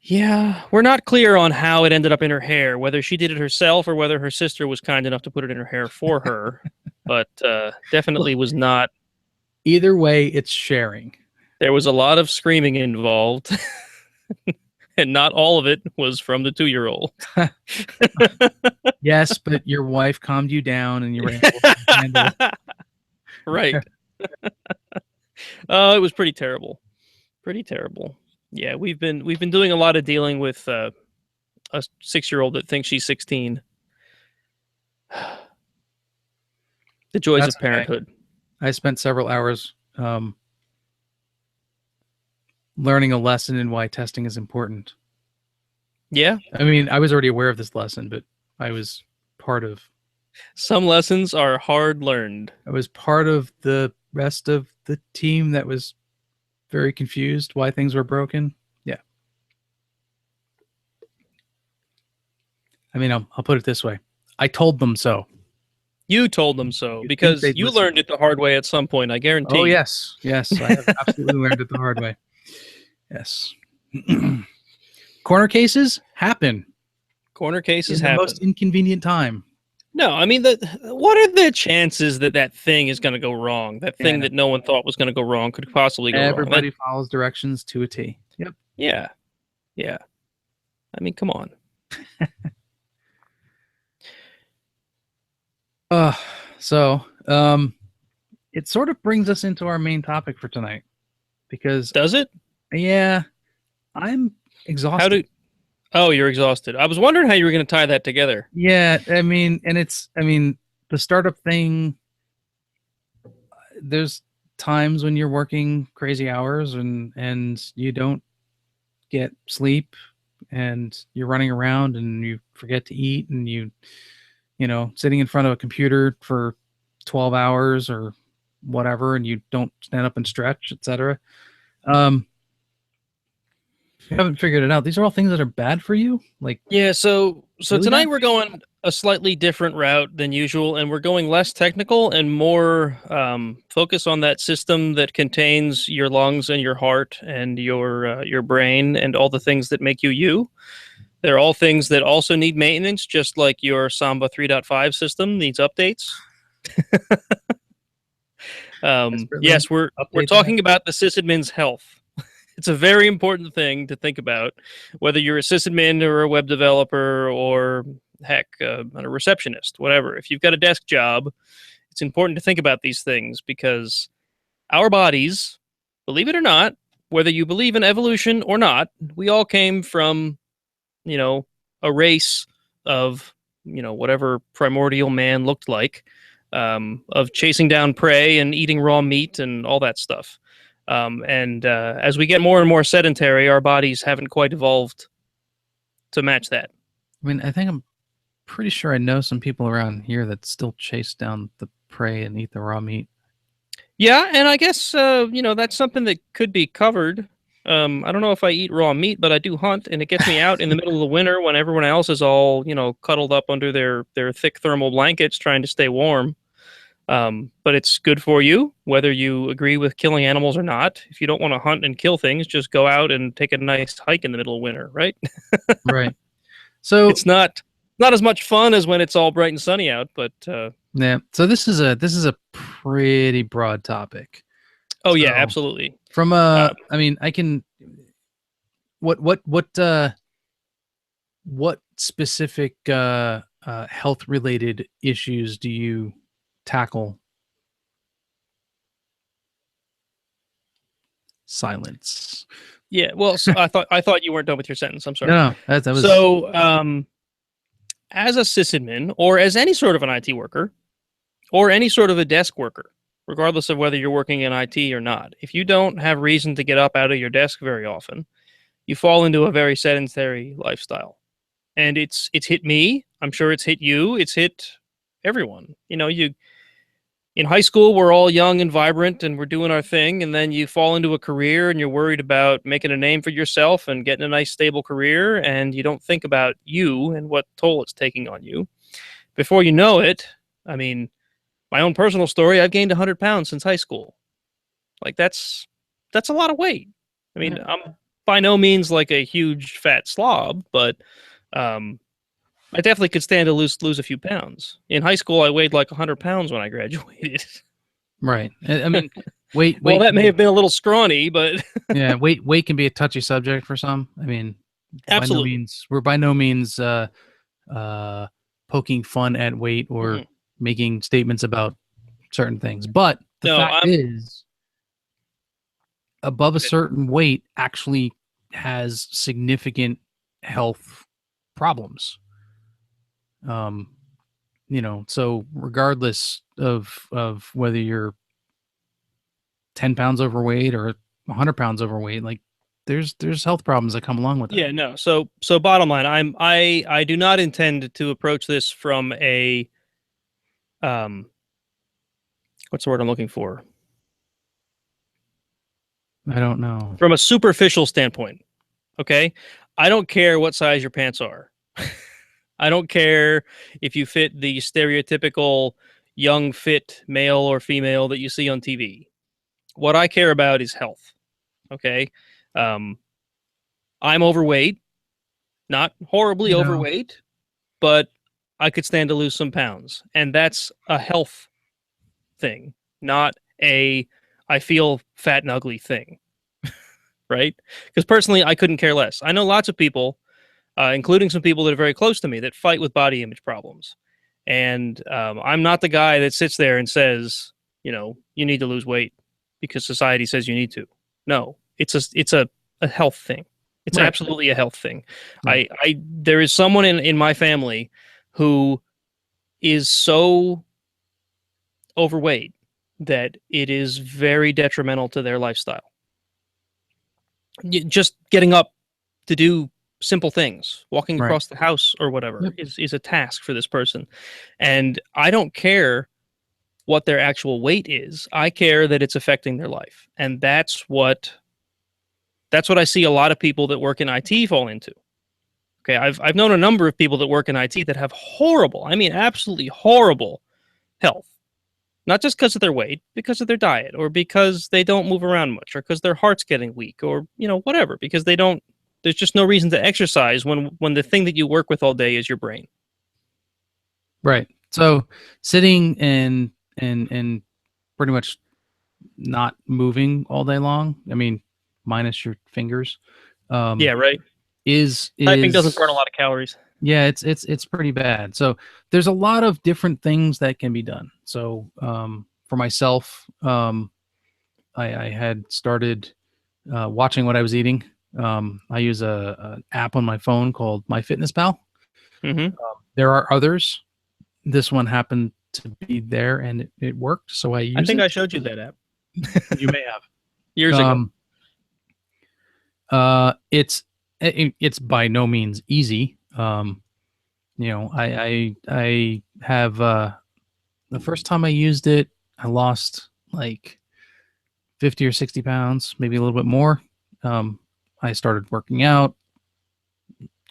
Speaker 1: Yeah, we're not clear on how it ended up in her hair, whether she did it herself or whether her sister was kind enough to put it in her hair for her, but definitely was not.
Speaker 2: Either way, it's sharing.
Speaker 1: There was a lot of screaming involved, and not all of it was from the 2-year-old.
Speaker 2: Yes, but your wife calmed you down and you were able to handle it.
Speaker 1: Right. Oh, it was pretty terrible. Yeah, we've been doing a lot of dealing with a 6-year-old that thinks she's 16. The joys of parenthood.
Speaker 2: Okay. I spent several hours learning a lesson in why testing is important.
Speaker 1: Yeah.
Speaker 2: I mean, I was already aware of this lesson, but I was part of.
Speaker 1: Some lessons are hard learned.
Speaker 2: I was part of the rest of the team that was very confused why things were broken. Yeah. I mean, I'll put it this way. I told them so.
Speaker 1: You told them so because you learned it the hard way at some point, I guarantee.
Speaker 2: Oh, yes. Yes, I have absolutely learned it the hard way. Yes. Corner cases happen.
Speaker 1: Corner cases
Speaker 2: in the
Speaker 1: happen.
Speaker 2: most inconvenient time.
Speaker 1: No, I mean, what are the chances that thing is going to go wrong? That thing that no one thought was going to go wrong could possibly go wrong.
Speaker 2: Everybody follows directions to a T. Yep.
Speaker 1: Yeah. I mean, come on.
Speaker 2: Uh, so um, it sort of brings us into our main topic for tonight because,
Speaker 1: Does it?
Speaker 2: yeah, I'm
Speaker 1: How
Speaker 2: exhausted.
Speaker 1: do? Oh, you're exhausted. I was wondering how you were going to tie that together.
Speaker 2: Yeah, I mean, the startup thing, there's times when you're working crazy hours and you don't get sleep and you're running around and you forget to eat and you know, sitting in front of a computer for 12 hours or whatever and you don't stand up and stretch, etc. Um, if you haven't figured it out, these are all things that are bad for you. Like
Speaker 1: Yeah, so
Speaker 2: really
Speaker 1: tonight
Speaker 2: bad.
Speaker 1: we're going a slightly different route than usual, and we're going less technical and more focus on that system that contains your lungs and your heart and your brain and all the things that make you you. They're all things that also need maintenance, just like your Samba 3.5 system needs updates.
Speaker 2: Desperately
Speaker 1: Yes, we're
Speaker 2: update that.
Speaker 1: talking about the sysadmin's health. It's a very important thing to think about, whether you're a sysadmin or a web developer or heck, a receptionist, whatever. If you've got a desk job, it's important to think about these things because our bodies, believe it or not, whether you believe in evolution or not, we all came from, you know, a race of, whatever primordial man looked like, of chasing down prey and eating raw meat and all that stuff. And as we get more and more sedentary, our bodies haven't quite evolved to match that.
Speaker 2: I mean, I think I'm pretty sure I know some people around here that still chase down the prey and eat the raw meat.
Speaker 1: Yeah, and I guess that's something that could be covered. I don't know if I eat raw meat, but I do hunt, and it gets me out in the middle of the winter when everyone else is all cuddled up under their thick thermal blankets trying to stay warm. But it's good for you, whether you agree with killing animals or not. If you don't want to hunt and kill things, just go out and take a nice hike in the middle of winter, right?
Speaker 2: Right. So
Speaker 1: It's not as much fun as when it's all bright and sunny out, but
Speaker 2: yeah. So this is a pretty broad topic.
Speaker 1: oh yeah,
Speaker 2: So
Speaker 1: absolutely.
Speaker 2: from
Speaker 1: Uh,
Speaker 2: I mean, I can what specific health related issues do you tackle? Silence.
Speaker 1: yeah, well, so I thought you weren't done with your sentence. I'm sorry.
Speaker 2: No, that was
Speaker 1: So, as a sysadmin or as any sort of an IT worker or any sort of a desk worker, regardless of whether you're working in IT or not, if you don't have reason to get up out of your desk very often, you fall into a very sedentary lifestyle. And it's hit me. I'm sure it's hit you. It's hit everyone. You in high school we're all young and vibrant and we're doing our thing, and then you fall into a career and you're worried about making a name for yourself and getting a nice stable career, and you don't think about you and what toll it's taking on you. Before you know it, I mean, my own personal story, I've gained 100 pounds since high school. Like that's a lot of weight. I mean,
Speaker 2: Yeah.
Speaker 1: I'm by no means like a huge fat slob, but um I definitely could stand to lose a few pounds. In high school, I weighed like 100 pounds when I graduated.
Speaker 2: right. I mean, weight
Speaker 1: Well,
Speaker 2: weight
Speaker 1: that
Speaker 2: can
Speaker 1: may
Speaker 2: be
Speaker 1: have been a little scrawny, but
Speaker 2: yeah, weight can be a touchy subject for some. I mean,
Speaker 1: absolutely.
Speaker 2: we're by no means uh poking fun at weight or
Speaker 1: Mhm.
Speaker 2: making statements about certain things. But the
Speaker 1: No,
Speaker 2: fact is, above a certain weight actually has significant health problems. Um, you know, so regardless of whether you're 10 pounds overweight or 100 pounds overweight, like there's health problems that come along with that.
Speaker 1: yeah, no. So bottom line, I do not intend to approach this from a um what's the word I'm looking for?
Speaker 2: I don't know.
Speaker 1: From a superficial standpoint. Okay? I don't care what size your pants are. I don't care if you fit the stereotypical young fit male or female that you see on TV. What I care about is health. Okay? Um I'm overweight, not horribly
Speaker 2: You know,
Speaker 1: overweight, but I could stand to lose some pounds. And that's a health thing, not a I feel fat and ugly thing, right? Because personally, I couldn't care less. I know lots of people, including some people that are very close to me, that fight with body image problems. And I'm not the guy that sits there and says, you need to lose weight because society says you need to. No, it's a health thing. It's
Speaker 2: Right.
Speaker 1: absolutely a health thing.
Speaker 2: Right.
Speaker 1: There is someone in my family who is so overweight that it is very detrimental to their lifestyle. Just getting up to do simple things, walking
Speaker 2: Right.
Speaker 1: across the house or whatever
Speaker 2: Yep.
Speaker 1: is a task for this person. And I don't care what their actual weight is. I care that it's affecting their life. And that's what I see a lot of people that work in IT fall into. Okay, I've known a number of people that work in IT that have horrible, I mean absolutely horrible health. Not just because of their weight, because of their diet, or because they don't move around much, or because their heart's getting weak, or whatever, because there's just no reason to exercise when the thing that you work with all day is your brain.
Speaker 2: Right. So sitting and pretty much not moving all day long, I mean, minus your fingers.
Speaker 1: Yeah, right.
Speaker 2: Typing
Speaker 1: Typing doesn't burn a lot of calories.
Speaker 2: Yeah, it's pretty bad. So there's a lot of different things that can be done. So for myself, I had started watching what I was eating. I use a app on my phone called MyFitnessPal.
Speaker 1: Mm-hmm.
Speaker 2: There are others. This one happened to be there, and it worked. So I used
Speaker 1: I
Speaker 2: it.
Speaker 1: showed you that app
Speaker 2: You may have
Speaker 1: years ago.
Speaker 2: It's by no means easy. I have the first time I used it, I lost like 50 or 60 pounds, maybe a little bit more. I started working out,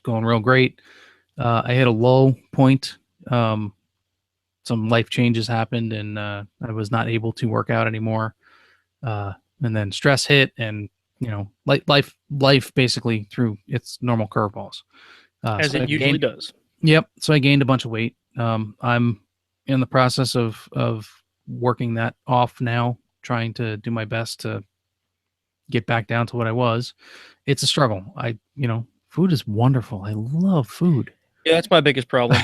Speaker 2: going real great. I hit a low point. Some life changes happened, and I was not able to work out anymore. And then stress hit, and life basically threw its normal curveballs.
Speaker 1: As it usually does.
Speaker 2: Yep. So I gained a bunch of weight. I'm in the process of working that off now, trying to do my best to get back down to what I was. It's a struggle. Food is wonderful. I love food.
Speaker 1: Yeah, that's my biggest problem.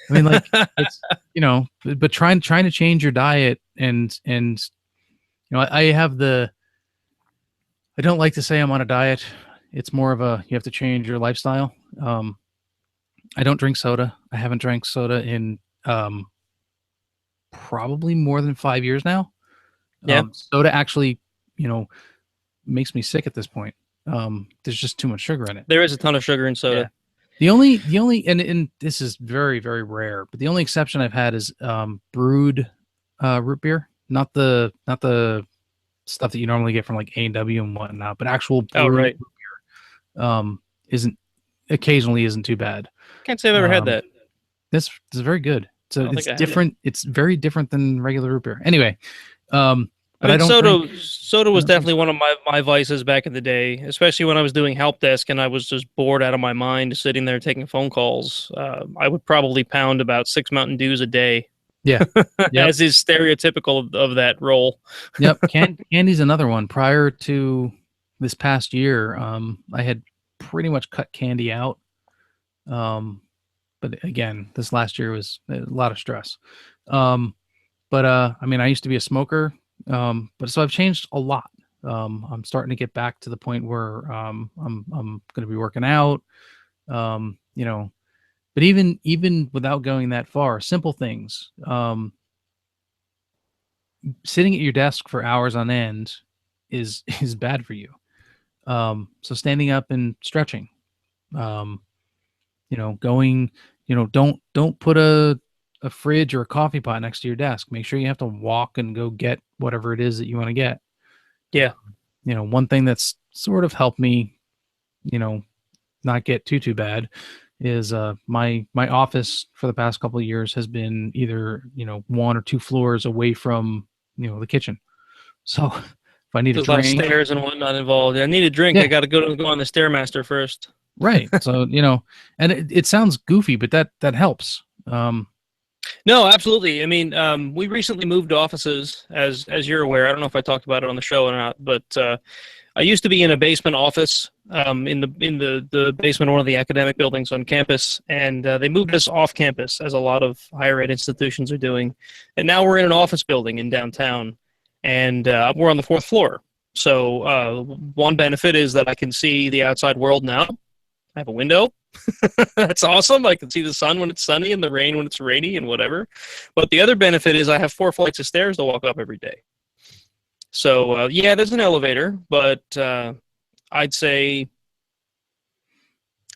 Speaker 2: I mean, like it's but trying to change your diet and I have I don't like to say I'm on a diet. It's more of you have to change your lifestyle. I don't drink soda. I haven't drank soda in probably more than 5 years now.
Speaker 1: Yeah.
Speaker 2: Soda actually, makes me sick at this point. There's just too much sugar in it.
Speaker 1: There is a ton of sugar in soda.
Speaker 2: Yeah. The only and this is very, very rare, but the only exception I've had is brewed root beer, not the stuff that you normally get from like A&W and whatnot, but actual brewed root beer isn't too bad.
Speaker 1: Can't say I've ever had that.
Speaker 2: This is very good. So it's different. It's very different than regular root beer. Anyway,
Speaker 1: soda was definitely one of my vices back in the day, especially when I was doing help desk and I was just bored out of my mind sitting there taking phone calls. I would probably pound about 6 Mountain Dews a day.
Speaker 2: Yeah. Yep.
Speaker 1: As is stereotypical of that role.
Speaker 2: Yep. Candy's another one. Prior to this past year, I had pretty much cut candy out. But again, this last year was a lot of stress. I mean, I used to be a smoker. But so I've changed a lot. I'm starting to get back to the point where I'm going to be working out. But even without going that far, simple things. Sitting at your desk for hours on end is bad for you. So standing up and stretching. Going. Don't put a fridge or a coffee pot next to your desk. Make sure you have to walk and go get whatever it is that you want to get.
Speaker 1: Yeah.
Speaker 2: One thing that's sort of helped me, not get too bad is my office for the past couple of years has been either, 1 or 2 floors away from, the kitchen. So if I need a drink,
Speaker 1: a lot of stairs and whatnot involved. I need a drink. Yeah. I got to go on the Stairmaster first.
Speaker 2: Right. So, and it sounds goofy, but that helps.
Speaker 1: No, absolutely. I mean, we recently moved offices, as you're aware. I don't know if I talked about it on the show or not, but I used to be in a basement office in the basement of one of the academic buildings on campus, and they moved us off campus, as a lot of higher ed institutions are doing. And now we're in an office building in downtown, and we're on the fourth floor. So one benefit is that I can see the outside world now. I have a window. That's awesome. I can see the sun when it's sunny and the rain when it's rainy and whatever. But the other benefit is I have 4 flights of stairs to walk up every day. So yeah, there's an elevator, but I'd say,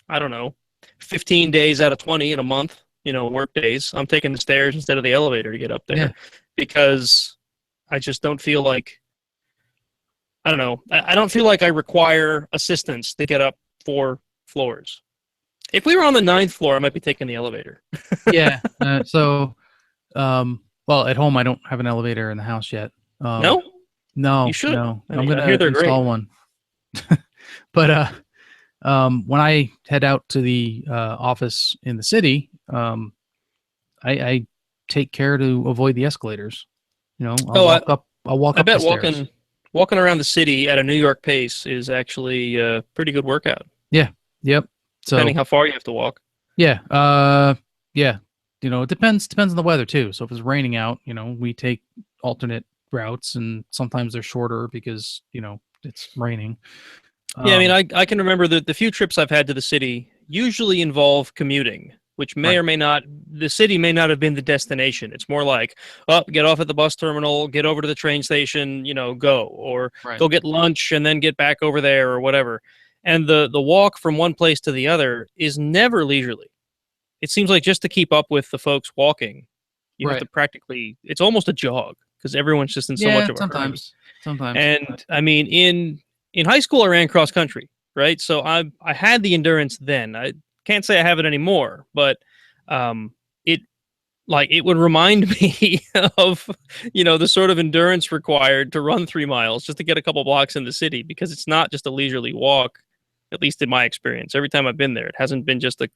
Speaker 1: I don't know, 15 days out of 20 in a month, work days, I'm taking the stairs instead of the elevator to get up there,
Speaker 2: Yeah.
Speaker 1: because I just don't feel like, I don't know, I don't feel like I require assistance to get up 4 floors. If we were on the 9th floor, I might be taking the elevator.
Speaker 2: Yeah. Well, at home I don't have an elevator in the house yet.
Speaker 1: No?
Speaker 2: No,
Speaker 1: You should.
Speaker 2: no.
Speaker 1: I
Speaker 2: I'm
Speaker 1: mean, I
Speaker 2: gonna
Speaker 1: hear they're
Speaker 2: install
Speaker 1: great.
Speaker 2: one. But when I head out to the office in the city, I take care to avoid the escalators. I'll walk
Speaker 1: I
Speaker 2: up the
Speaker 1: bet
Speaker 2: stairs.
Speaker 1: walking around the city at a New York pace is actually a pretty good workout,
Speaker 2: Yep. So
Speaker 1: depending how far you have to walk.
Speaker 2: yeah, yeah. It depends on the weather too. So if it's raining out, we take alternate routes, and sometimes they're shorter because it's raining.
Speaker 1: Yeah, I mean, I can remember the few trips I've had to the city usually involve commuting, which may
Speaker 2: Right.
Speaker 1: or may not, the city may not have been the destination. It's more like, get off at the bus terminal, get over to the train station, go, or
Speaker 2: Right.
Speaker 1: go get lunch and then get back over there or whatever. And the walk from one place to the other is never leisurely. It seems like just to keep up with the folks walking, you have
Speaker 2: Right.
Speaker 1: to practically, it's almost a jog because everyone's just in so
Speaker 2: Yeah,
Speaker 1: much of a hurry.
Speaker 2: sometimes.
Speaker 1: And I mean, in high school, I ran cross country, right? So I had the endurance then. I can't say I have it anymore, but it would remind me of the sort of endurance required to run 3 miles just to get a couple blocks in the city, because it's not just a leisurely walk, at least in my experience. Every time I've been there, it hasn't been just a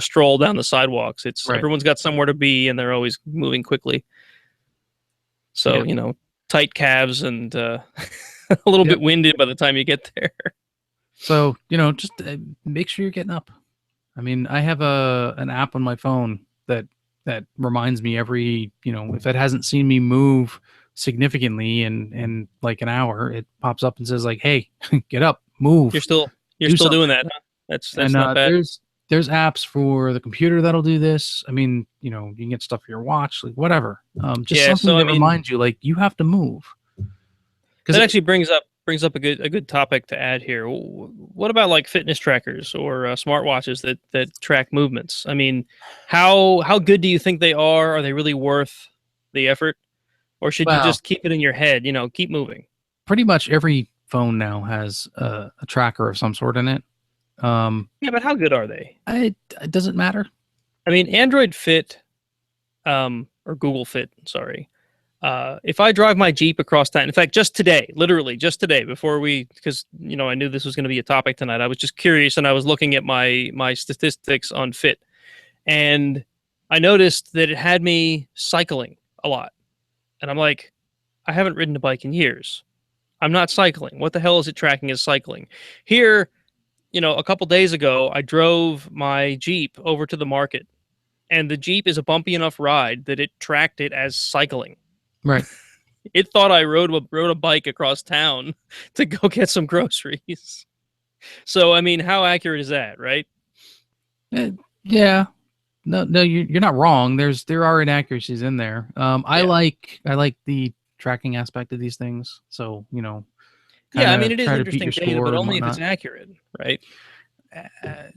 Speaker 1: stroll down the sidewalks. It's
Speaker 2: Right.
Speaker 1: Everyone's got somewhere to be, and they're always moving quickly. So
Speaker 2: Yeah.
Speaker 1: tight calves and a little
Speaker 2: Yep.
Speaker 1: bit winded by the time you get there.
Speaker 2: So just make sure you're getting up. I mean, I have an app on my phone that reminds me every if it hasn't seen me move significantly in like an hour, it pops up and says like, "Hey, get up, move."
Speaker 1: You're still
Speaker 2: Do
Speaker 1: doing
Speaker 2: something.
Speaker 1: that, huh? That's
Speaker 2: And
Speaker 1: not bad.
Speaker 2: there's apps for the computer that'll do this. I mean, you can get stuff for your watch, like whatever. Just
Speaker 1: Yeah,
Speaker 2: something
Speaker 1: so, I
Speaker 2: that
Speaker 1: mean,
Speaker 2: reminds you, like, you have to move.
Speaker 1: that actually brings up a good topic to add here. What about like fitness trackers or smartwatches that track movements? I mean, how good do you think they are? Are they really worth the effort, or should you
Speaker 2: Well,
Speaker 1: just keep it in your head? Keep moving.
Speaker 2: pretty much every phone now has a tracker of some sort in it.
Speaker 1: Yeah, but how good are they?
Speaker 2: It doesn't matter.
Speaker 1: I mean, Android Fit, or Google Fit, sorry. If I drive my Jeep across town, in fact, literally just today, because I knew this was going to be a topic tonight, I was just curious, and I was looking at my statistics on Fit, and I noticed that it had me cycling a lot, and I'm like, I haven't ridden a bike in years. I'm not cycling. What the hell is it tracking as cycling? Here, a couple days ago, I drove my Jeep over to the market, and the Jeep is a bumpy enough ride that it tracked it as cycling.
Speaker 2: Right.
Speaker 1: It thought I rode a bike across town to go get some groceries. So, I mean, how accurate is that, right?
Speaker 2: Yeah. No, you're not wrong. There are inaccuracies in there. I
Speaker 1: Yeah.
Speaker 2: like the tracking aspect of these things. So
Speaker 1: Yeah, I
Speaker 2: kinda
Speaker 1: mean, it is
Speaker 2: try to beat
Speaker 1: interesting
Speaker 2: your
Speaker 1: data, but
Speaker 2: score and
Speaker 1: only if it's
Speaker 2: whatnot.
Speaker 1: accurate, right?
Speaker 2: Uh,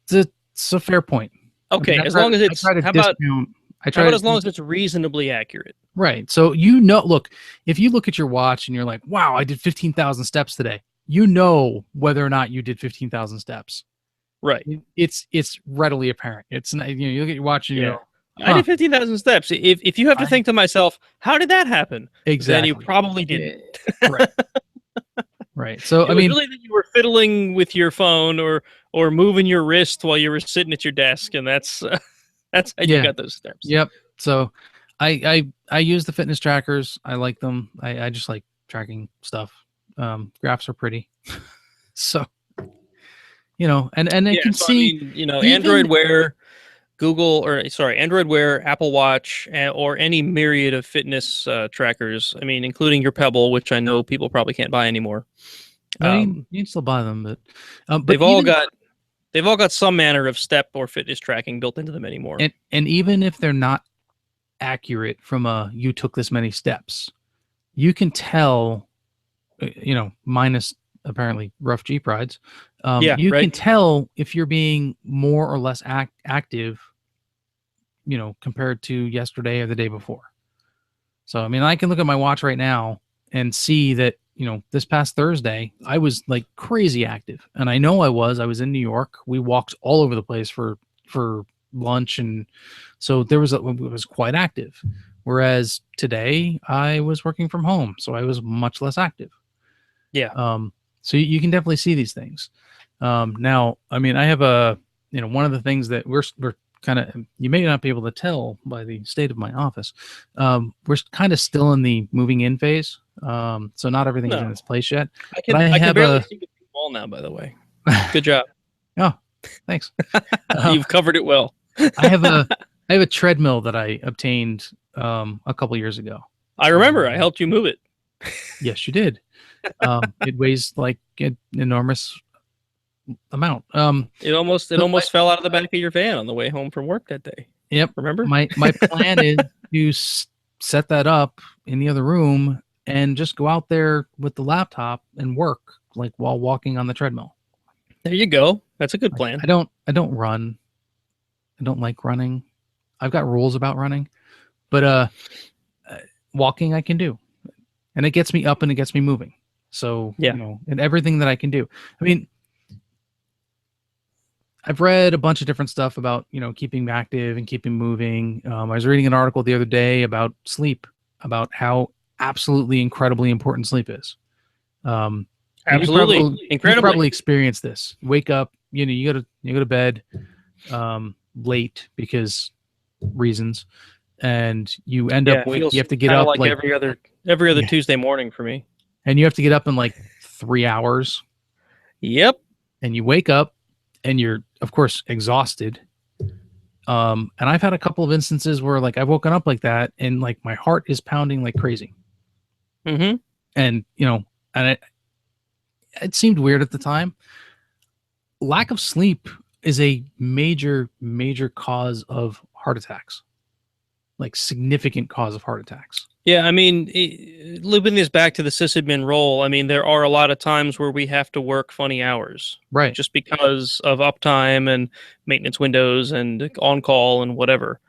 Speaker 2: it's a fair point. I
Speaker 1: Okay,
Speaker 2: mean,
Speaker 1: as long as
Speaker 2: I
Speaker 1: it's
Speaker 2: try to
Speaker 1: how about
Speaker 2: discount. I
Speaker 1: how
Speaker 2: try
Speaker 1: about
Speaker 2: to
Speaker 1: as long as it's reasonably accurate?
Speaker 2: Right. So look, if you look at your watch and you're like, "Wow, I did 15,000 steps today," whether or not you did 15,000 steps.
Speaker 1: Right.
Speaker 2: It's readily apparent. It's not, you look at your watch and you
Speaker 1: Yeah.
Speaker 2: go,
Speaker 1: I
Speaker 2: "Huh,
Speaker 1: did 15,000 steps. If you have to
Speaker 2: I
Speaker 1: think to myself, how did that happen? Then you
Speaker 2: exactly."
Speaker 1: probably didn't.
Speaker 2: Right. Right. So
Speaker 1: It
Speaker 2: I
Speaker 1: was
Speaker 2: mean,
Speaker 1: really that you were fiddling with your phone or moving your wrist while you were sitting at your desk, and that's that's how you
Speaker 2: yeah.
Speaker 1: got those steps.
Speaker 2: Yep. So I use the fitness trackers. I like them. I just like tracking stuff. Graphs are pretty. So, and I
Speaker 1: Yeah,
Speaker 2: can
Speaker 1: so
Speaker 2: see,
Speaker 1: I mean,
Speaker 2: even-
Speaker 1: Android Wear, Android Wear, Apple Watch, or any myriad of fitness trackers. I mean, including your Pebble, which I know people probably can't buy anymore.
Speaker 2: no, you can still buy them, but
Speaker 1: They've all got some manner of step or fitness tracking built into them anymore.
Speaker 2: and even if they're not accurate from you took this many steps, you can tell, minus apparently rough Jeep rides, you
Speaker 1: right.
Speaker 2: can tell if you're being more or less active, compared to yesterday or the day before. So, I mean, I can look at my watch right now and see that, this past Thursday, I was like crazy active. And I know I was in New York. We walked all over the place for lunch. And so it was quite active. Whereas today I was working from home. So I was much less active.
Speaker 1: Yeah.
Speaker 2: So you can definitely see these things. Now, I mean, I have one of the things that we're kind of, you may not be able to tell by the state of my office. We're kind of still in the moving in phase. So not everything is in its place yet.
Speaker 1: I can barely see the wall now, by the way. Good job.
Speaker 2: Oh, thanks.
Speaker 1: You've covered it well.
Speaker 2: I have a treadmill that I obtained a couple years ago.
Speaker 1: I remember I helped you move it.
Speaker 2: Yes, you did. It weighs like an enormous amount.
Speaker 1: It almost fell out of the back of your van on the way home from work that day.
Speaker 2: Yep.
Speaker 1: Remember?
Speaker 2: My plan is to set that up in the other room and just go out there with the laptop and work like while walking on the treadmill.
Speaker 1: There you go. That's a good plan.
Speaker 2: I don't run. I don't like running. I've got rules about running, but walking I can do, and it gets me up and it gets me moving. So,
Speaker 1: yeah.
Speaker 2: And everything that I can do. I mean, I've read a bunch of different stuff about, keeping active and keeping moving. I was reading an article the other day about sleep, about how absolutely incredibly important sleep is.
Speaker 1: Absolutely.
Speaker 2: You probably experienced this. You wake up, you go to bed late because reasons, and you end up you have to get up
Speaker 1: like every other Tuesday morning for me.
Speaker 2: And you have to get up in like 3 hours.
Speaker 1: Yep.
Speaker 2: And you wake up and you're of course exhausted. And I've had a couple of instances where like I've woken up like that and like my heart is pounding like crazy.
Speaker 1: Mm-hmm.
Speaker 2: And and it seemed weird at the time. Lack of sleep is a major cause of heart attacks. Like significant cause of heart attacks.
Speaker 1: Yeah, I mean, looping this back to the sysadmin role, I mean, there are a lot of times where we have to work funny hours.
Speaker 2: Right.
Speaker 1: Just because of uptime and maintenance windows and on-call and whatever.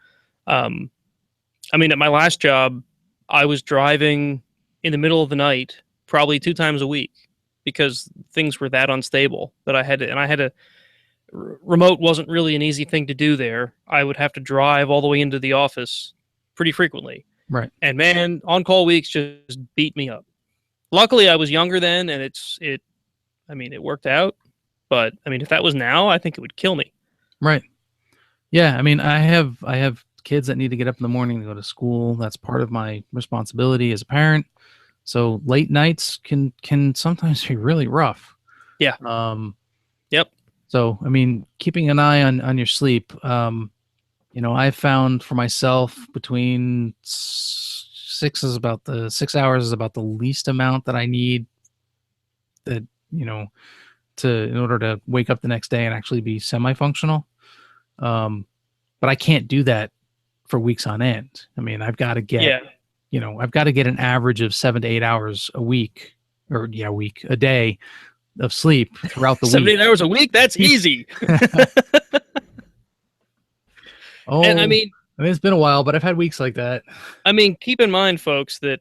Speaker 1: I mean, at my last job, I was driving in the middle of the night probably 2 times a week because things were that unstable that I had to, remote wasn't really an easy thing to do there. I would have to drive all the way into the office pretty frequently.
Speaker 2: Right.
Speaker 1: And man, on-call weeks just beat me up. Luckily, I was younger then, and it worked out. But I mean, if that was now, I think it would kill me.
Speaker 2: Right. Yeah. I mean, I have kids that need to get up in the morning to go to school. That's part of my responsibility as a parent. So late nights can sometimes be really rough.
Speaker 1: Yeah. Yep.
Speaker 2: So I mean, keeping an eye on your sleep. I found for myself between 6 hours is about the least amount that I need that, in order to wake up the next day and actually be semi-functional. But I can't do that for weeks on end. I mean, I've got to get, I've got to get an average of 7 to 8 hours a week a day of sleep throughout the
Speaker 1: 7
Speaker 2: week.
Speaker 1: 8 hours a week. That's easy.
Speaker 2: Oh,
Speaker 1: and I mean,
Speaker 2: it's been a while, but I've had weeks like that.
Speaker 1: I mean, keep in mind, folks, that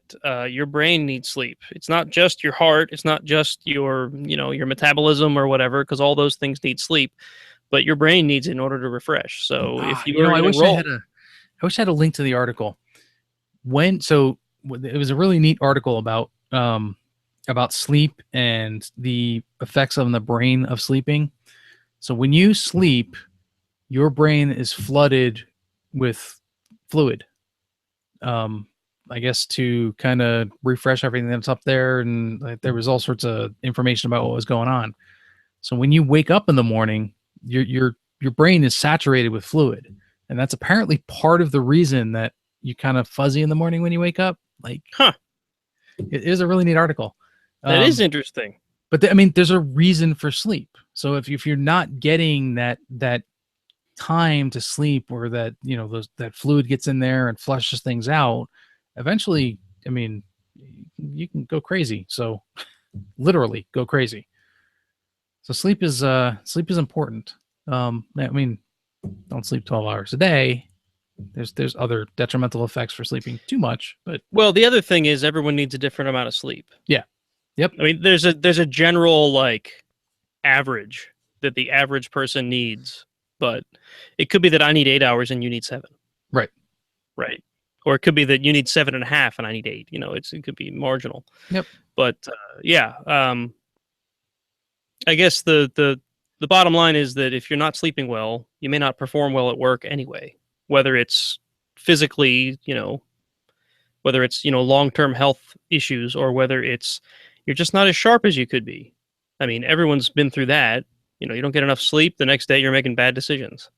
Speaker 1: your brain needs sleep. It's not just your heart. It's not just your metabolism or whatever, because all those things need sleep. But your brain needs it in order to refresh. So if you were
Speaker 2: I wish I had a link to the article. It was a really neat article about sleep and the effects on the brain of sleeping. So when you sleep, your brain is flooded with fluid, I guess, to kind of refresh everything that's up there, and like, there was all sorts of information about what was going on. So when you wake up in the morning, your brain is saturated with fluid, and that's apparently part of the reason that you kind of fuzzy in the morning when you wake up. Like,
Speaker 1: Huh.
Speaker 2: it is a really neat article.
Speaker 1: That is interesting.
Speaker 2: But I mean, there's a reason for sleep. So if you're not getting that time to sleep, or that that fluid gets in there and flushes things out, eventually, I mean, you can go crazy. So literally go crazy. So sleep is important. I mean, don't sleep 12 hours a day. There's other detrimental effects for sleeping too much, but
Speaker 1: Well, the other thing is everyone needs a different amount of sleep.
Speaker 2: yeah. Yep.
Speaker 1: I mean, there's a general like average that the average person needs, but it could be that I need 8 hours and you need 7.
Speaker 2: Right.
Speaker 1: Right. Or it could be that you need 7.5 and I need 8. It could be marginal.
Speaker 2: Yep.
Speaker 1: But yeah, I guess the bottom line is that if you're not sleeping well, you may not perform well at work anyway. Whether it's physically, whether it's long-term health issues, or whether it's you're just not as sharp as you could be. I mean, everyone's been through that. You don't get enough sleep. The next day, you're making bad decisions.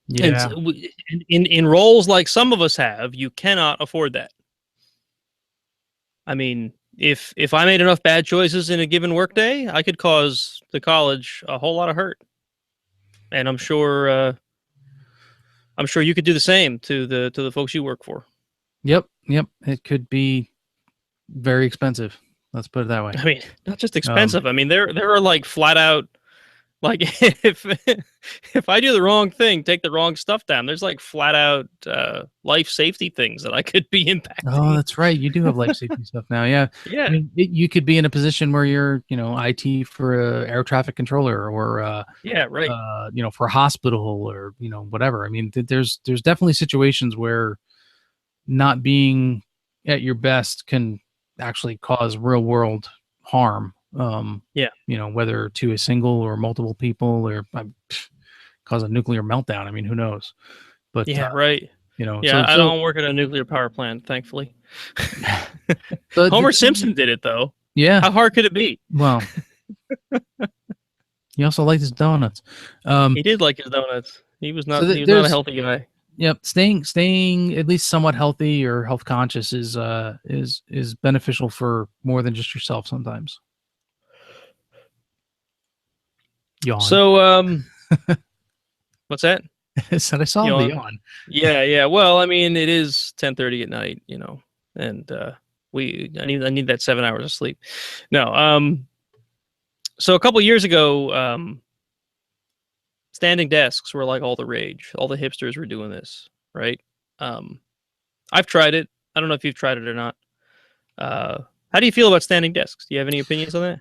Speaker 2: Yeah.
Speaker 1: And in roles like some of us have, you cannot afford that. I mean, if I made enough bad choices in a given workday, I could cause the college a whole lot of hurt, and I'm sure you could do the same to the folks you work for.
Speaker 2: Yep. It could be very expensive. Let's put it that way.
Speaker 1: I mean, not just expensive. I mean, there are like flat out, like if I do the wrong thing, take the wrong stuff down, there's like flat out life safety things that I could be impacting.
Speaker 2: Oh, that's right. You do have life safety stuff now. Yeah.
Speaker 1: Yeah.
Speaker 2: I mean, you could be in a position where you're, IT for a air traffic controller, or
Speaker 1: yeah, right.
Speaker 2: For a hospital, or whatever. I mean, there's definitely situations where not being at your best can actually cause real world harm.
Speaker 1: Yeah.
Speaker 2: Whether to a single or multiple people, or cause a nuclear meltdown. I mean, who knows? But
Speaker 1: yeah, right.
Speaker 2: Yeah,
Speaker 1: I don't work at a nuclear power plant, thankfully.
Speaker 2: But
Speaker 1: Homer Simpson did it though.
Speaker 2: Yeah.
Speaker 1: How hard could it be?
Speaker 2: Well, he also liked his donuts.
Speaker 1: He did like his donuts. He was not.
Speaker 2: So
Speaker 1: he was not a healthy guy.
Speaker 2: Yep, staying at least somewhat healthy or health conscious is beneficial for more than just yourself sometimes. Yawn.
Speaker 1: So, what's that?
Speaker 2: I said I saw the yawn.
Speaker 1: Yeah. Well, I mean, it is 10:30 at night, and I need that 7 hours of sleep. No, so a couple years ago, standing desks were like all the rage. All the hipsters were doing this, right? I've tried it. I don't know if you've tried it or not. How do you feel about standing desks? Do you have any opinions on that?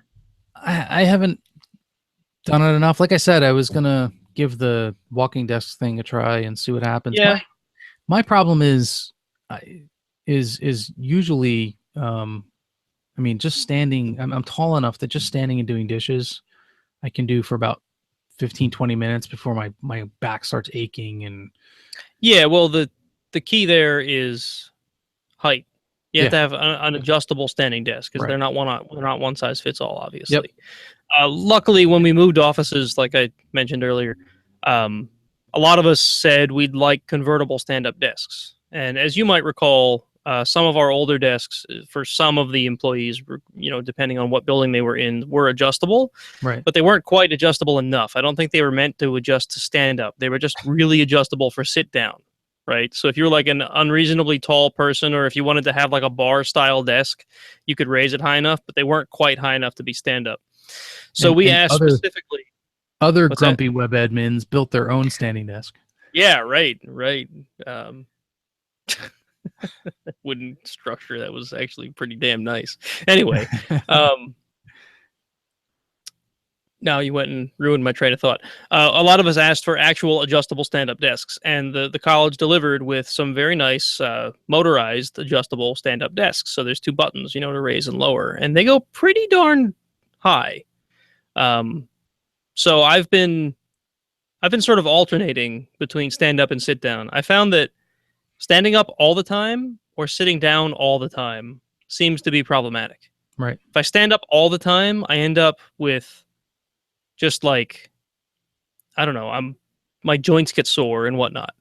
Speaker 2: I haven't done it enough. Like I said, I was gonna give the walking desk thing a try and see what happens.
Speaker 1: Yeah.
Speaker 2: My problem is usually, I mean, just standing. I'm tall enough that just standing and doing dishes, I can do for about 15-20 minutes before my back starts aching. And
Speaker 1: yeah, well, the key there is height. You have to have an adjustable standing desk, because they're not one size fits all, obviously.
Speaker 2: Yep.
Speaker 1: Luckily, when we moved offices, like I mentioned earlier, a lot of us said we'd like convertible stand-up desks. And as you might recall, some of our older desks, for some of the employees, depending on what building they were in, were adjustable.
Speaker 2: Right.
Speaker 1: But they weren't quite adjustable enough. I don't think they were meant to adjust to stand up. They were just really adjustable for sit down. Right. So if you're like an unreasonably tall person, or if you wanted to have like a bar style desk, you could raise it high enough, but they weren't quite high enough to be stand up. So we asked specifically.
Speaker 2: Other grumpy web admins built their own standing desk.
Speaker 1: Yeah, right. Wooden structure that was actually pretty damn nice. Anyway, now you went and ruined my train of thought. A lot of us asked for actual adjustable stand-up desks, and the college delivered with some very nice motorized adjustable stand-up desks. So there's 2 buttons, to raise and lower, and they go pretty darn high. So I've been sort of alternating between stand-up and sit-down. I found that Standing up all the time or sitting down all the time seems to be problematic.
Speaker 2: Right.
Speaker 1: If I stand up all the time, I end up with just like, I don't know, my joints get sore and whatnot.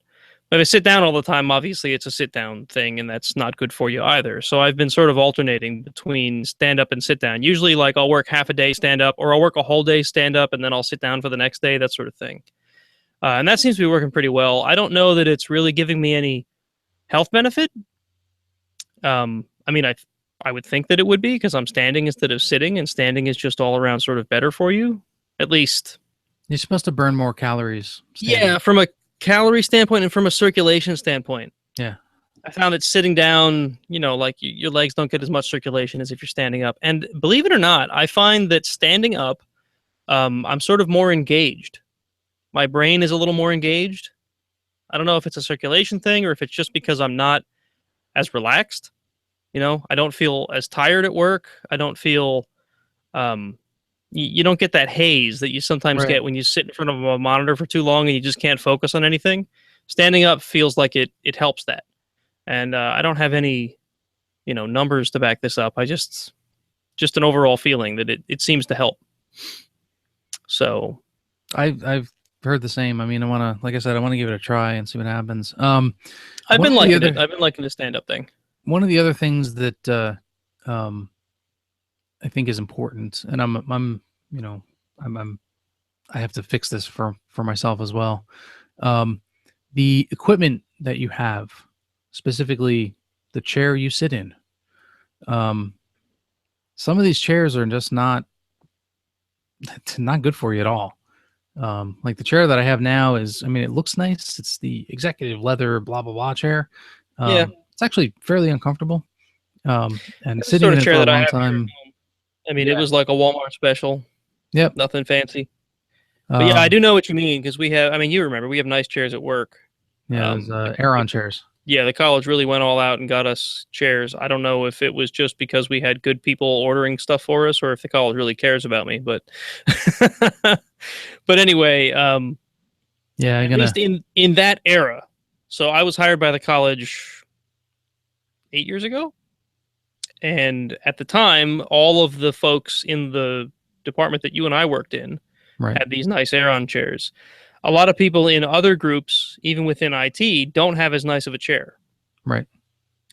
Speaker 1: But if I sit down all the time, obviously it's a sit down thing, and that's not good for you either. So I've been sort of alternating between stand up and sit down. Usually, like, I'll work half a day stand up, or I'll work a whole day stand up, and then I'll sit down for the next day, that sort of thing. And that seems to be working pretty well. I don't know that it's really giving me any health benefit. I mean, I would think that it would be, because I'm standing instead of sitting, and standing is just all around sort of better for you, at least.
Speaker 2: You're supposed to burn more calories. Standing.
Speaker 1: Yeah, from a calorie standpoint and from a circulation standpoint.
Speaker 2: Yeah.
Speaker 1: I found that sitting down, like your legs don't get as much circulation as if you're standing up. And believe it or not, I find that standing up, I'm sort of more engaged. My brain is a little more engaged. I don't know if it's a circulation thing or if it's just because I'm not as relaxed. I don't feel as tired at work. I don't feel, you don't get that haze that you sometimes get when you sit in front of a monitor for too long and you just can't focus on anything. Standing up feels like it helps that. And I don't have any, numbers to back this up. I just an overall feeling that it seems to help. So
Speaker 2: I've heard the same. I mean, like I said, I want to give it a try and see what happens.
Speaker 1: I've been liking it. I've been liking the stand-up thing.
Speaker 2: One of the other things that I think is important, and I have to fix this for myself as well. The equipment that you have, specifically the chair you sit in. Some of these chairs are just not good for you at all. Like the chair that I have now is, I mean, it looks nice. It's the executive leather blah blah blah chair.
Speaker 1: Yeah,
Speaker 2: it's actually fairly uncomfortable. And
Speaker 1: it's
Speaker 2: sitting in it
Speaker 1: chair
Speaker 2: for a
Speaker 1: that I
Speaker 2: long
Speaker 1: have
Speaker 2: time.
Speaker 1: I mean, it was like a Walmart special.
Speaker 2: Yep.
Speaker 1: Nothing fancy. But yeah, I do know what you mean, because we have, I mean, you remember, we have nice chairs at work.
Speaker 2: Yeah, those Aeron chairs.
Speaker 1: Yeah, the college really went all out and got us chairs. I don't know if it was just because we had good people ordering stuff for us, or if the college really cares about me. But, but anyway,
Speaker 2: yeah,
Speaker 1: at least in that era. So I was hired by the college 8 years ago, and at the time, all of the folks in the department that you and I worked in had these nice Aeron chairs. A lot of people in other groups, even within IT, don't have as nice of a chair.
Speaker 2: Right.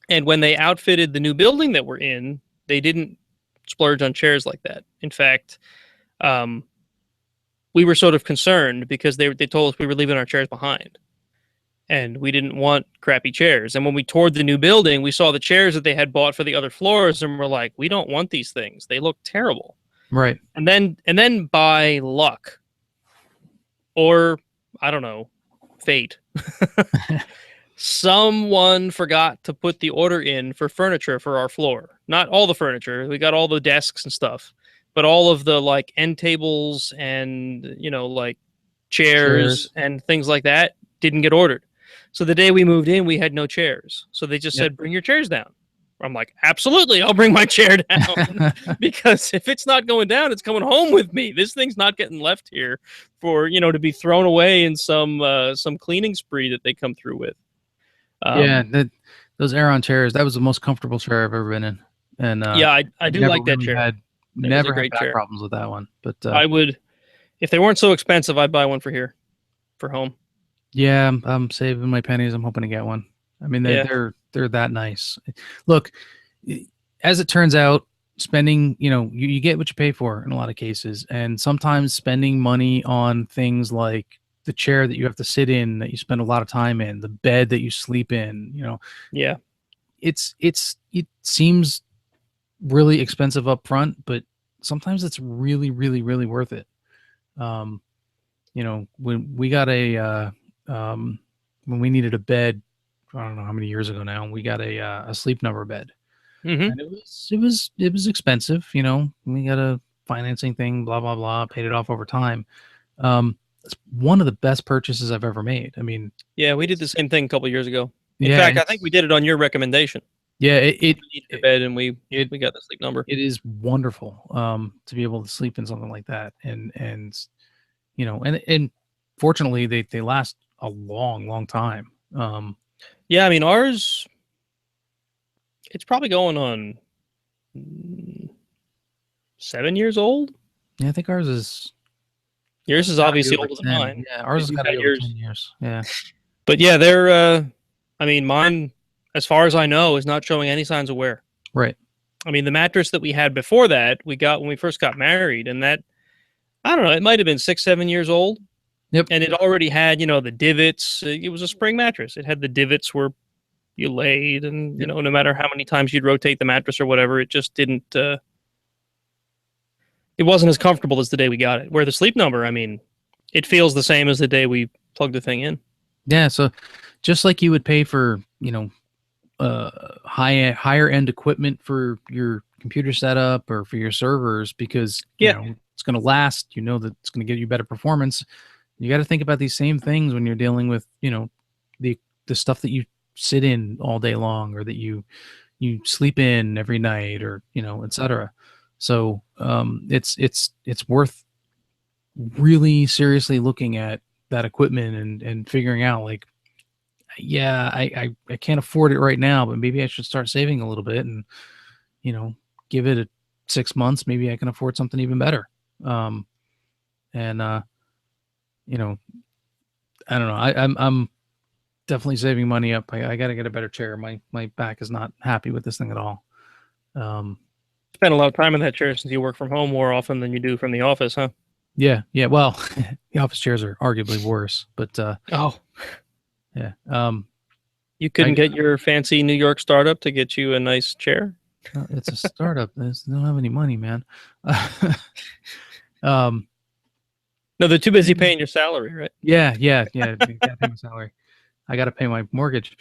Speaker 1: And when they outfitted the new building that we're in, they didn't splurge on chairs like that. In fact, we were sort of concerned because they told us we were leaving our chairs behind. And we didn't want crappy chairs. And when we toured the new building, we saw the chairs that they had bought for the other floors, and we're like, we don't want these things. They look terrible.
Speaker 2: Right.
Speaker 1: And then by luck, or I don't know, fate, someone forgot to put the order in for furniture for our floor. Not all the furniture. We got all the desks and stuff, but all of the like end tables and, like chairs and things like that didn't get ordered. So the day we moved in, we had no chairs. So they just said, bring your chairs down. I'm like, absolutely, I'll bring my chair down, because if it's not going down, it's coming home with me. This thing's not getting left here for, to be thrown away in some cleaning spree that they come through with.
Speaker 2: Those Aeron chairs, that was the most comfortable chair I've ever been in. And
Speaker 1: yeah, I do like that chair.
Speaker 2: Never had back problems with that one. But
Speaker 1: I would, if they weren't so expensive, I'd buy one for here, for home.
Speaker 2: Yeah, I'm saving my pennies. I'm hoping to get one. I mean, they're that nice. Look, as it turns out, spending, you get what you pay for in a lot of cases. And sometimes spending money on things like the chair that you have to sit in, that you spend a lot of time in, the bed that you sleep in,
Speaker 1: Yeah.
Speaker 2: It seems really expensive up front, but sometimes it's really, really, really worth it. When we got when we needed a bed, I don't know how many years ago now, we got a Sleep Number bed.
Speaker 1: Mm-hmm.
Speaker 2: And it was expensive, we got a financing thing, blah, blah, blah, paid it off over time. It's one of the best purchases I've ever made. I mean,
Speaker 1: yeah, we did the same thing a couple years ago. In fact, I think we did it on your recommendation.
Speaker 2: Yeah,
Speaker 1: we needed a bed and we got the Sleep Number.
Speaker 2: It is wonderful to be able to sleep in something like that. And fortunately they last a long, long time.
Speaker 1: Yeah, I mean ours. It's probably going on 7 years old.
Speaker 2: Yeah, I think ours is.
Speaker 1: Yours
Speaker 2: Ours
Speaker 1: is
Speaker 2: has got to be
Speaker 1: obviously
Speaker 2: over
Speaker 1: older than
Speaker 2: 10.
Speaker 1: mine
Speaker 2: Yeah, ours
Speaker 1: because
Speaker 2: has
Speaker 1: you
Speaker 2: got to
Speaker 1: got
Speaker 2: be over
Speaker 1: yours.
Speaker 2: 10 years. Yeah.
Speaker 1: But yeah, they're. I mean, mine, as far as I know, is not showing any signs of wear.
Speaker 2: Right.
Speaker 1: I mean, the mattress that we had before that, we got when we first got married, and that I don't know, it might have been 6, 7 years old,
Speaker 2: Yep.
Speaker 1: and it already had the divots. It was a spring mattress. It had the divots where you laid, and
Speaker 2: Yep.
Speaker 1: no matter how many times you'd rotate the mattress or whatever, it just didn't. It wasn't as comfortable as the day we got it. Where the Sleep Number, I mean, it feels the same as the day we plugged the thing in.
Speaker 2: Yeah. So just like you would pay for, higher end equipment for your computer setup or for your servers because
Speaker 1: Yeah.
Speaker 2: it's going to last, that it's going to give you better performance. You got to think about these same things when you're dealing with the stuff that you sit in all day long or that you sleep in every night or etc. So it's worth really seriously looking at that equipment and figuring out like, yeah, I can't afford it right now, but maybe I should start saving a little bit and, give it 6 months. Maybe I can afford something even better. And I don't know. I'm definitely saving money up. I got to get a better chair. My back is not happy with this thing at all.
Speaker 1: Spend a lot of time in that chair since you work from home more often than you do from the office, huh?
Speaker 2: Yeah. Well, the office chairs are arguably worse, but
Speaker 1: Oh,
Speaker 2: yeah.
Speaker 1: you couldn't get your fancy New York startup to get you a nice chair?
Speaker 2: It's a startup. They don't have any money, man.
Speaker 1: No, they're too busy paying your salary, right?
Speaker 2: Yeah. I gotta pay my salary. I gotta pay my mortgage.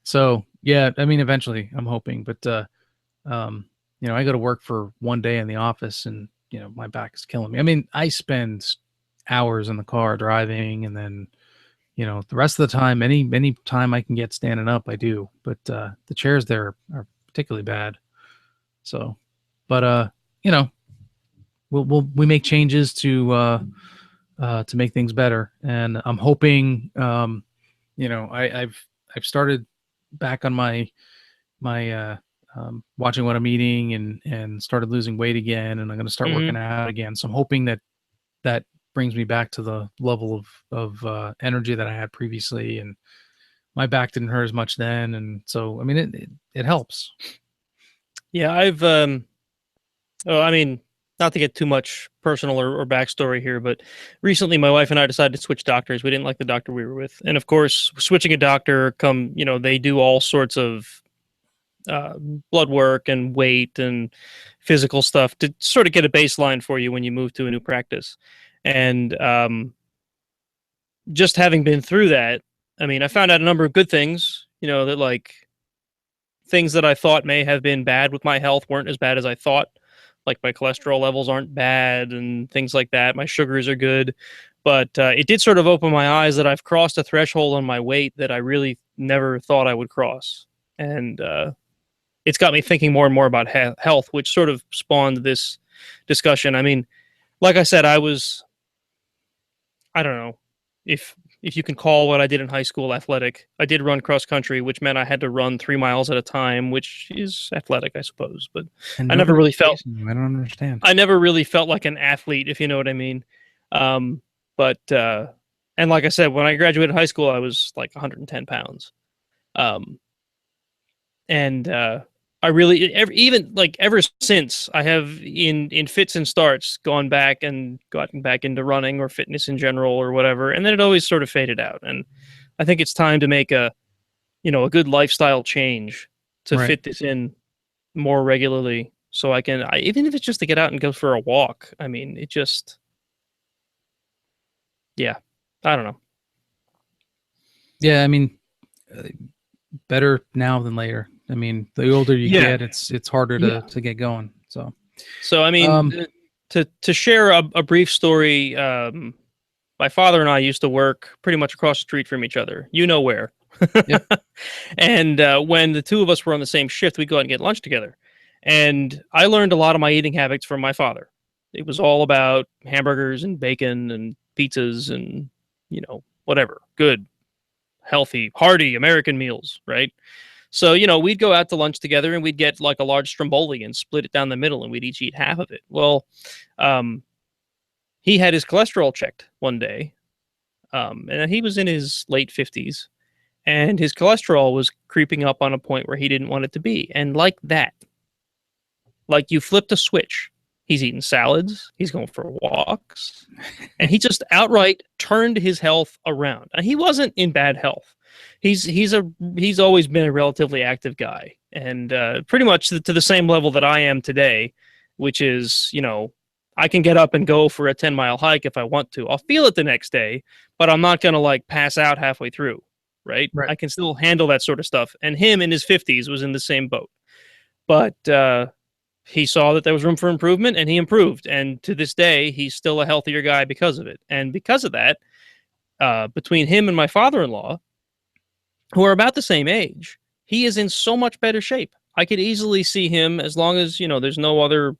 Speaker 2: So yeah, I mean, eventually, I'm hoping, but I go to work for one day in the office, and my back is killing me. I mean, I spend hours in the car driving, and then the rest of the time, any time I can get standing up, I do. But the chairs there are particularly bad. So, but we make changes to make things better, and I'm hoping I've started back on my watching what I'm eating and started losing weight again, and I'm going to start working out again. So I'm hoping that brings me back to the level of energy that I had previously, and my back didn't hurt as much then, and so I mean it helps.
Speaker 1: Yeah, I've I mean, not to get too much personal or backstory here, but recently my wife and I decided to switch doctors. We didn't like the doctor we were with, and of course, switching a doctor, they do all sorts of blood work and weight and physical stuff to sort of get a baseline for you when you move to a new practice. And just having been through that, I mean, I found out a number of good things, that like things that I thought may have been bad with my health weren't as bad as I thought. Like my cholesterol levels aren't bad and things like that. My sugars are good. But it did sort of open my eyes that I've crossed a threshold on my weight that I really never thought I would cross. And it's got me thinking more and more about health, which sort of spawned this discussion. I mean, like I said, I don't know if you can call what I did in high school athletic. I did run cross country, which meant I had to run 3 miles at a time, which is athletic, I suppose. But
Speaker 2: And
Speaker 1: I never really felt.
Speaker 2: I don't understand.
Speaker 1: I never really felt like an athlete, if you know what I mean. But and like I said, when I graduated high school, I was like 110 pounds. And I really even like ever since I have in fits and starts gone back and gotten back into running or fitness in general or whatever, and then it always sort of faded out. And I think it's time to make a a good lifestyle change to
Speaker 2: Right.
Speaker 1: fit this in more regularly, so even if it's just to get out and go for a walk. I mean, it just yeah, I don't know.
Speaker 2: Yeah, I mean, better now than later. I mean, the older you get, it's harder to get going. So
Speaker 1: I mean, to share a brief story, my father and I used to work pretty much across the street from each other. You know where.
Speaker 2: Yep.
Speaker 1: And when the two of us were on the same shift, we'd go out and get lunch together. And I learned a lot of my eating habits from my father. It was all about hamburgers and bacon and pizzas and whatever good, healthy, hearty American meals, right? So, we'd go out to lunch together and we'd get like a large stromboli and split it down the middle and we'd each eat half of it. Well, he had his cholesterol checked one day, and he was in his late 50s, and his cholesterol was creeping up on a point where he didn't want it to be. And like that, like you flipped a switch, he's eating salads, he's going for walks, and he just outright turned his health around. And he wasn't in bad health. He's always been a relatively active guy, and pretty much to the same level that I am today, which is, I can get up and go for a 10-mile hike if I want to. I'll feel it the next day, but I'm not going to like pass out halfway through, right? I can still handle that sort of stuff. And him in his 50s was in the same boat. But he saw that there was room for improvement and he improved. And to this day, he's still a healthier guy because of it. And because of that, between him and my father-in-law, who are about the same age, he is in so much better shape. I could easily see him, as long as, there's no other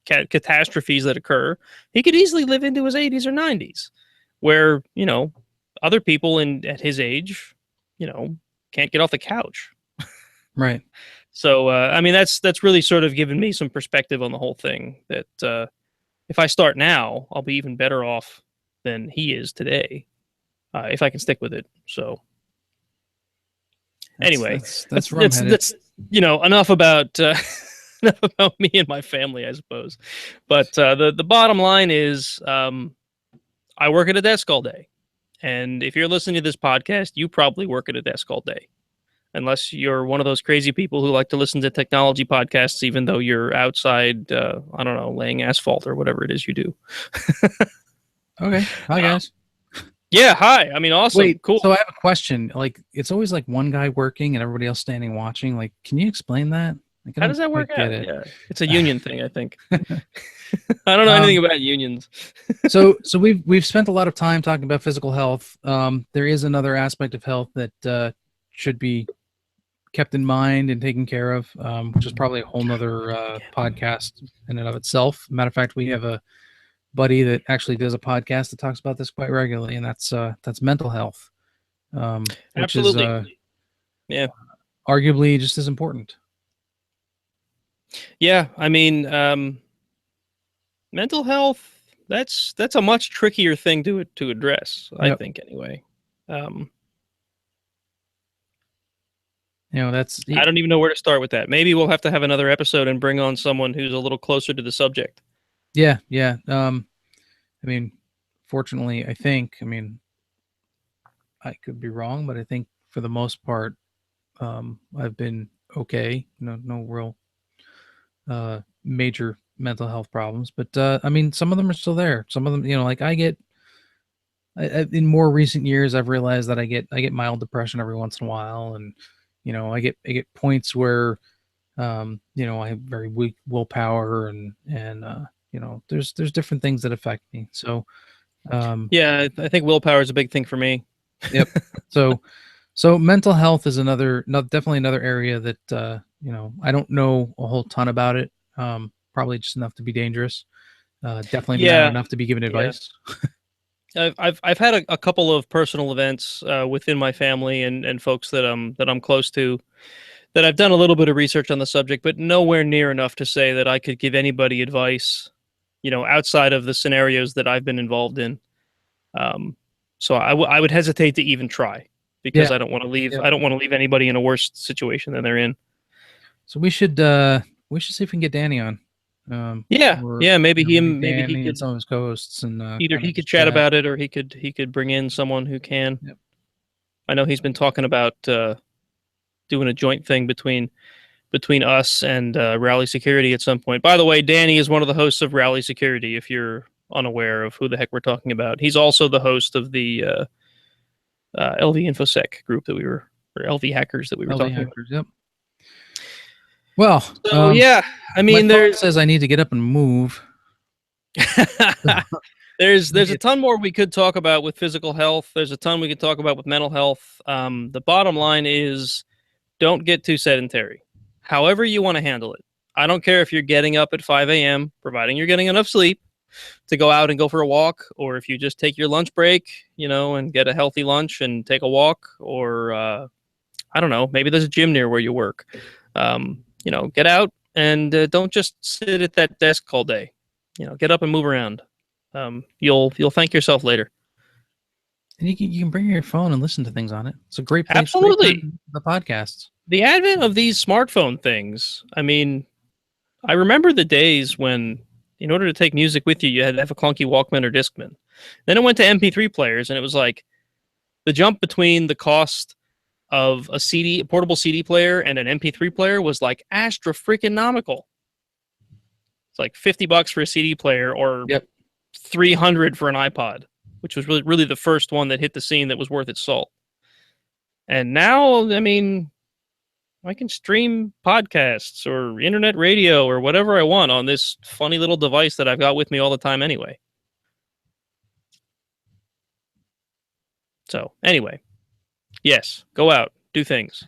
Speaker 1: catastrophes that occur, he could easily live into his 80s or 90s, where, other people at his age, can't get off the couch.
Speaker 2: Right.
Speaker 1: So, that's really sort of given me some perspective on the whole thing, that if I start now, I'll be even better off than he is today, if I can stick with it. So anyway, that's enough about enough about me and my family, I suppose. But the bottom line is, I work at a desk all day, and if you're listening to this podcast, you probably work at a desk all day, unless you're one of those crazy people who like to listen to technology podcasts, even though you're outside, I don't know, laying asphalt or whatever it is you do.
Speaker 2: Okay, hi guys.
Speaker 1: Yeah, hi. I mean, awesome.
Speaker 2: Wait,
Speaker 1: cool.
Speaker 2: So I have a question. Like, it's always like one guy working and everybody else standing watching. Like, can you explain that? Like,
Speaker 1: how does that work out? Yeah, it's a union thing, I think. I don't know anything about unions.
Speaker 2: so we've spent a lot of time talking about physical health. There is another aspect of health that should be kept in mind and taken care of, which is probably a whole nother podcast in and of itself. Matter of fact, we have a buddy that actually does a podcast that talks about this quite regularly, and that's mental health, which
Speaker 1: Absolutely.
Speaker 2: is arguably just as important.
Speaker 1: Yeah, I mean, mental health, that's a much trickier thing to address, I think, anyway.
Speaker 2: That's
Speaker 1: I don't even know where to start with that. Maybe we'll have to have another episode and bring on someone who's a little closer to the subject.
Speaker 2: Yeah. I mean, fortunately, I could be wrong, but I think for the most part, I've been okay. No real major mental health problems, but some of them are still there. Some of them, like in more recent years, I've realized that I get mild depression every once in a while, and I get points where I have very weak willpower, and there's different things that affect me. So
Speaker 1: yeah, I think willpower is a big thing for me.
Speaker 2: Yep. So mental health is definitely another area that I don't know a whole ton about it. Probably just enough to be dangerous. Definitely not enough to be given advice.
Speaker 1: I've had a couple of personal events within my family and folks that I'm close to, that I've done a little bit of research on the subject, but nowhere near enough to say that I could give anybody advice, outside of the scenarios that I've been involved in. So I would hesitate to even try, because I don't want to leave anybody in a worse situation than they're in.
Speaker 2: So we should see if we can get Danny on.
Speaker 1: Maybe he
Speaker 2: and
Speaker 1: could,
Speaker 2: some of his co-hosts, and
Speaker 1: either he could chat about it, or he could bring in someone who can.
Speaker 2: Yep.
Speaker 1: I know he's been talking about doing a joint thing between us and Rally Security at some point. By the way, Danny is one of the hosts of Rally Security, if you're unaware of who the heck we're talking about. He's also the host of the LV InfoSec group or LV Hackers that we were talking about.
Speaker 2: Yep. Well,
Speaker 1: I mean,
Speaker 2: there says I need to get up and move.
Speaker 1: There's a ton more we could talk about with physical health. There's a ton we could talk about with mental health. The bottom line is, don't get too sedentary. However you want to handle it. I don't care if you're getting up at 5 a.m., providing you're getting enough sleep, to go out and go for a walk, or if you just take your lunch break, and get a healthy lunch and take a walk, or I don't know, maybe there's a gym near where you work. Get out and don't just sit at that desk all day. Get up and move around. You'll thank yourself later.
Speaker 2: And you can bring your phone and listen to things on it. It's a great place.
Speaker 1: Absolutely.
Speaker 2: The podcasts.
Speaker 1: The advent of these smartphone things. I mean, I remember the days when, in order to take music with you, you had to have a clunky Walkman or Discman. Then it went to MP3 players, and it was like the jump between the cost of a portable CD player and an MP3 player was like astra-freaking-nomical. It's like $50 for a CD player or $300 for an iPod, which was really the first one that hit the scene that was worth its salt. And now, I mean, I can stream podcasts or internet radio or whatever I want on this funny little device that I've got with me all the time anyway. So, anyway, yes, go out, do things.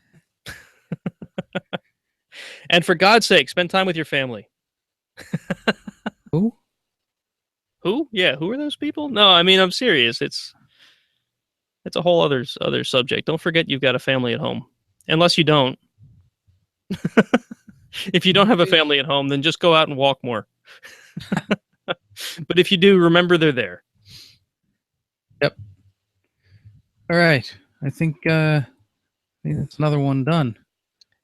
Speaker 1: And for God's sake, spend time with your family.
Speaker 2: Who?
Speaker 1: Who? Yeah, who are those people? No, I mean, I'm serious. It's a whole other subject. Don't forget you've got a family at home. Unless you don't. If you don't have a family at home, then just go out and walk more. But if you do, remember they're there.
Speaker 2: Yep. All right. I think that's another one done.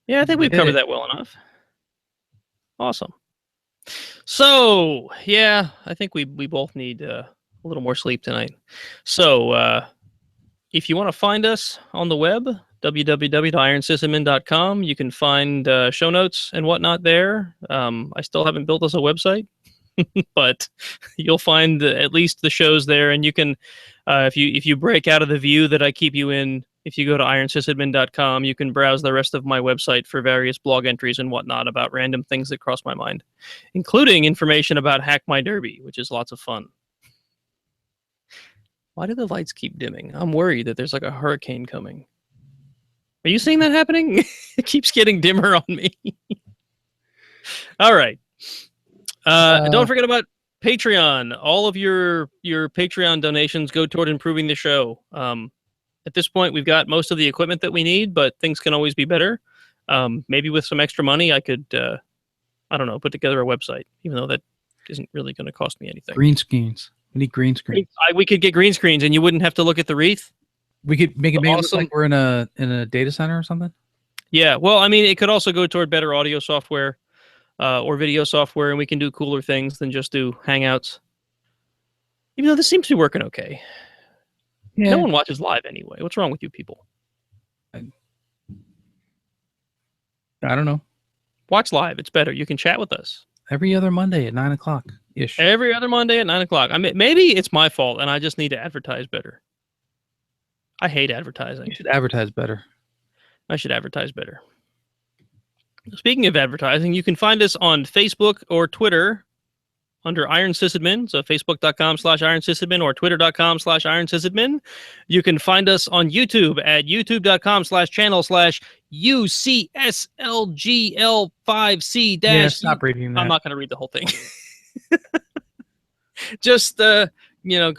Speaker 1: Yeah, I think we've covered that well enough. Awesome. So, yeah, I think we both need a little more sleep tonight. So, if you want to find us on the web, www.ironsysadmin.com, you can find show notes and whatnot there. I still haven't built us a website, but you'll find at least the shows there. And you can, if you break out of the view that I keep you in, if you go to ironsysadmin.com, you can browse the rest of my website for various blog entries and whatnot about random things that cross my mind, including information about Hack My Derby, which is lots of fun. Why do the lights keep dimming? I'm worried that there's like a hurricane coming. Are you seeing that happening? It keeps getting dimmer on me. All right. Don't forget about Patreon. All of your Patreon donations go toward improving the show. At this point, we've got most of the equipment that we need, but things can always be better. Maybe with some extra money, I could, I don't know, put together a website, even though that isn't really going to cost me anything.
Speaker 2: Green screens. We need green screens.
Speaker 1: We could get green screens, and you wouldn't have to look at the wreath.
Speaker 2: We could make it look like we're in a data center or something.
Speaker 1: Yeah, well, I mean, it could also go toward better audio software or video software, and we can do cooler things than just do Hangouts. Even though this seems to be working okay. Yeah. No one watches live anyway. What's wrong with you people?
Speaker 2: I don't know.
Speaker 1: Watch live. It's better. You can chat with us.
Speaker 2: Every other Monday at 9 o'clock ish.
Speaker 1: Every other Monday at 9 o'clock. I mean, maybe it's my fault and I just need to advertise better. I hate advertising.
Speaker 2: You should advertise better.
Speaker 1: I should advertise better. Speaking of advertising, you can find us on Facebook or Twitter under Iron Sysadmin, so facebook.com/IronSysadmin or twitter.com/IronSysadmin. You can find us on YouTube at youtube.com/channel/UCSLGL5C-.
Speaker 2: Yeah, stop reading that.
Speaker 1: I'm not going to read the whole thing. Just, go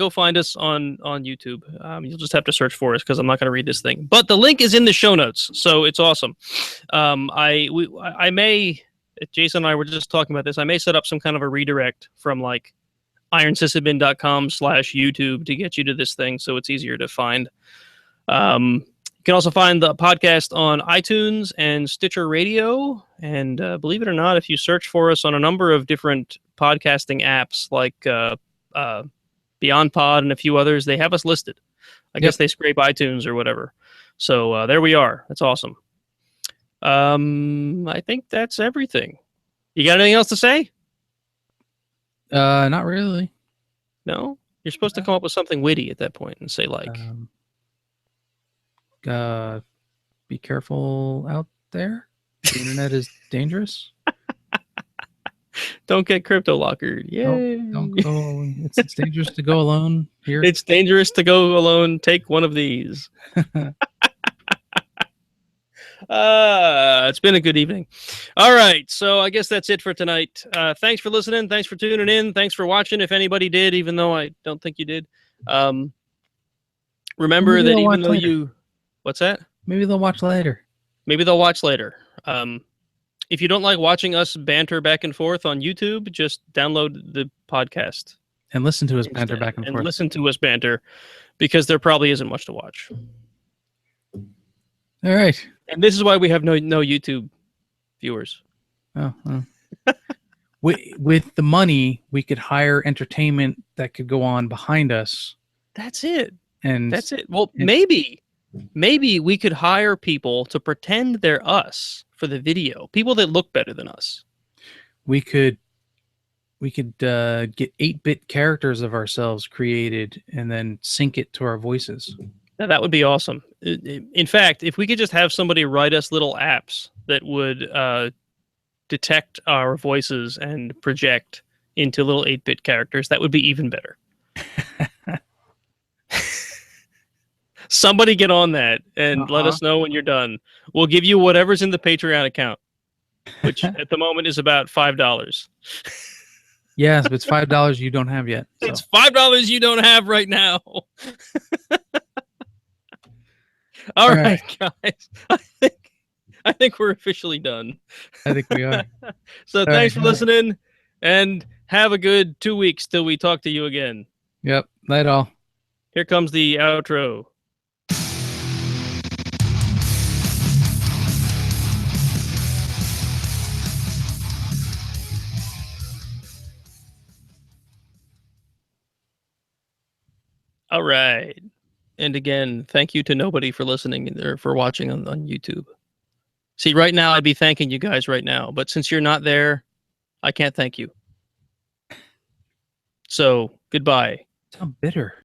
Speaker 1: find us on YouTube. You'll just have to search for us because I'm not going to read this thing. But the link is in the show notes, so it's awesome. I may... Jason and I were just talking about this. I may set up some kind of a redirect from like ironsysadmin.com/YouTube to get you to this thing so it's easier to find. You can also find the podcast on iTunes and Stitcher Radio. And believe it or not, if you search for us on a number of different podcasting apps like Beyond Pod and a few others, they have us listed. I guess they scrape iTunes or whatever. So there we are. That's awesome. I think that's everything. You got anything else to say?
Speaker 2: Not really.
Speaker 1: No? You're supposed to come up with something witty at that point and say like
Speaker 2: be careful out there. The internet is dangerous.
Speaker 1: Don't get crypto lockered. Yay.
Speaker 2: Don't go. It's dangerous to go alone here.
Speaker 1: It's dangerous to go alone. Take one of these. It's been a good evening. All right, so I guess that's it for tonight. Thanks for listening. Thanks for tuning in. Thanks for watching. If anybody did, even though I don't think you did, remember
Speaker 2: Maybe
Speaker 1: that
Speaker 2: they'll
Speaker 1: even
Speaker 2: watch
Speaker 1: though
Speaker 2: later.
Speaker 1: you, what's that?
Speaker 2: Maybe they'll watch later.
Speaker 1: Maybe they'll watch later. If you don't like watching us banter back and forth on YouTube, just download the podcast
Speaker 2: And listen to us banter
Speaker 1: instead
Speaker 2: back and forth.
Speaker 1: listen to us banter, because there probably isn't much to watch.
Speaker 2: All right.
Speaker 1: And this is why we have no YouTube viewers.
Speaker 2: Oh, with the money, we could hire entertainment that could go on behind us.
Speaker 1: That's it.
Speaker 2: And
Speaker 1: That's it. Well, maybe we could hire people to pretend they're us for the video. People that look better than us.
Speaker 2: we could get 8-bit characters of ourselves created and then sync it to our voices.
Speaker 1: Now, that would be awesome. In fact, if we could just have somebody write us little apps that would detect our voices and project into little 8-bit characters, that would be even better. Somebody get on that and let us know when you're done. We'll give you whatever's in the Patreon account, which at the moment is about $5.
Speaker 2: Yes, but it's $5 you don't have yet. So.
Speaker 1: It's $5 you don't have right now. All right, guys. I think we're officially done.
Speaker 2: I think we are.
Speaker 1: So thanks for listening, and have a good 2 weeks till we talk to you again.
Speaker 2: Yep. Night all.
Speaker 1: Here comes the outro. All right. And again, thank you to nobody for listening or for watching on YouTube. See, right now, I'd be thanking you guys right now, but since you're not there, I can't thank you. So, goodbye.
Speaker 2: Sound bitter.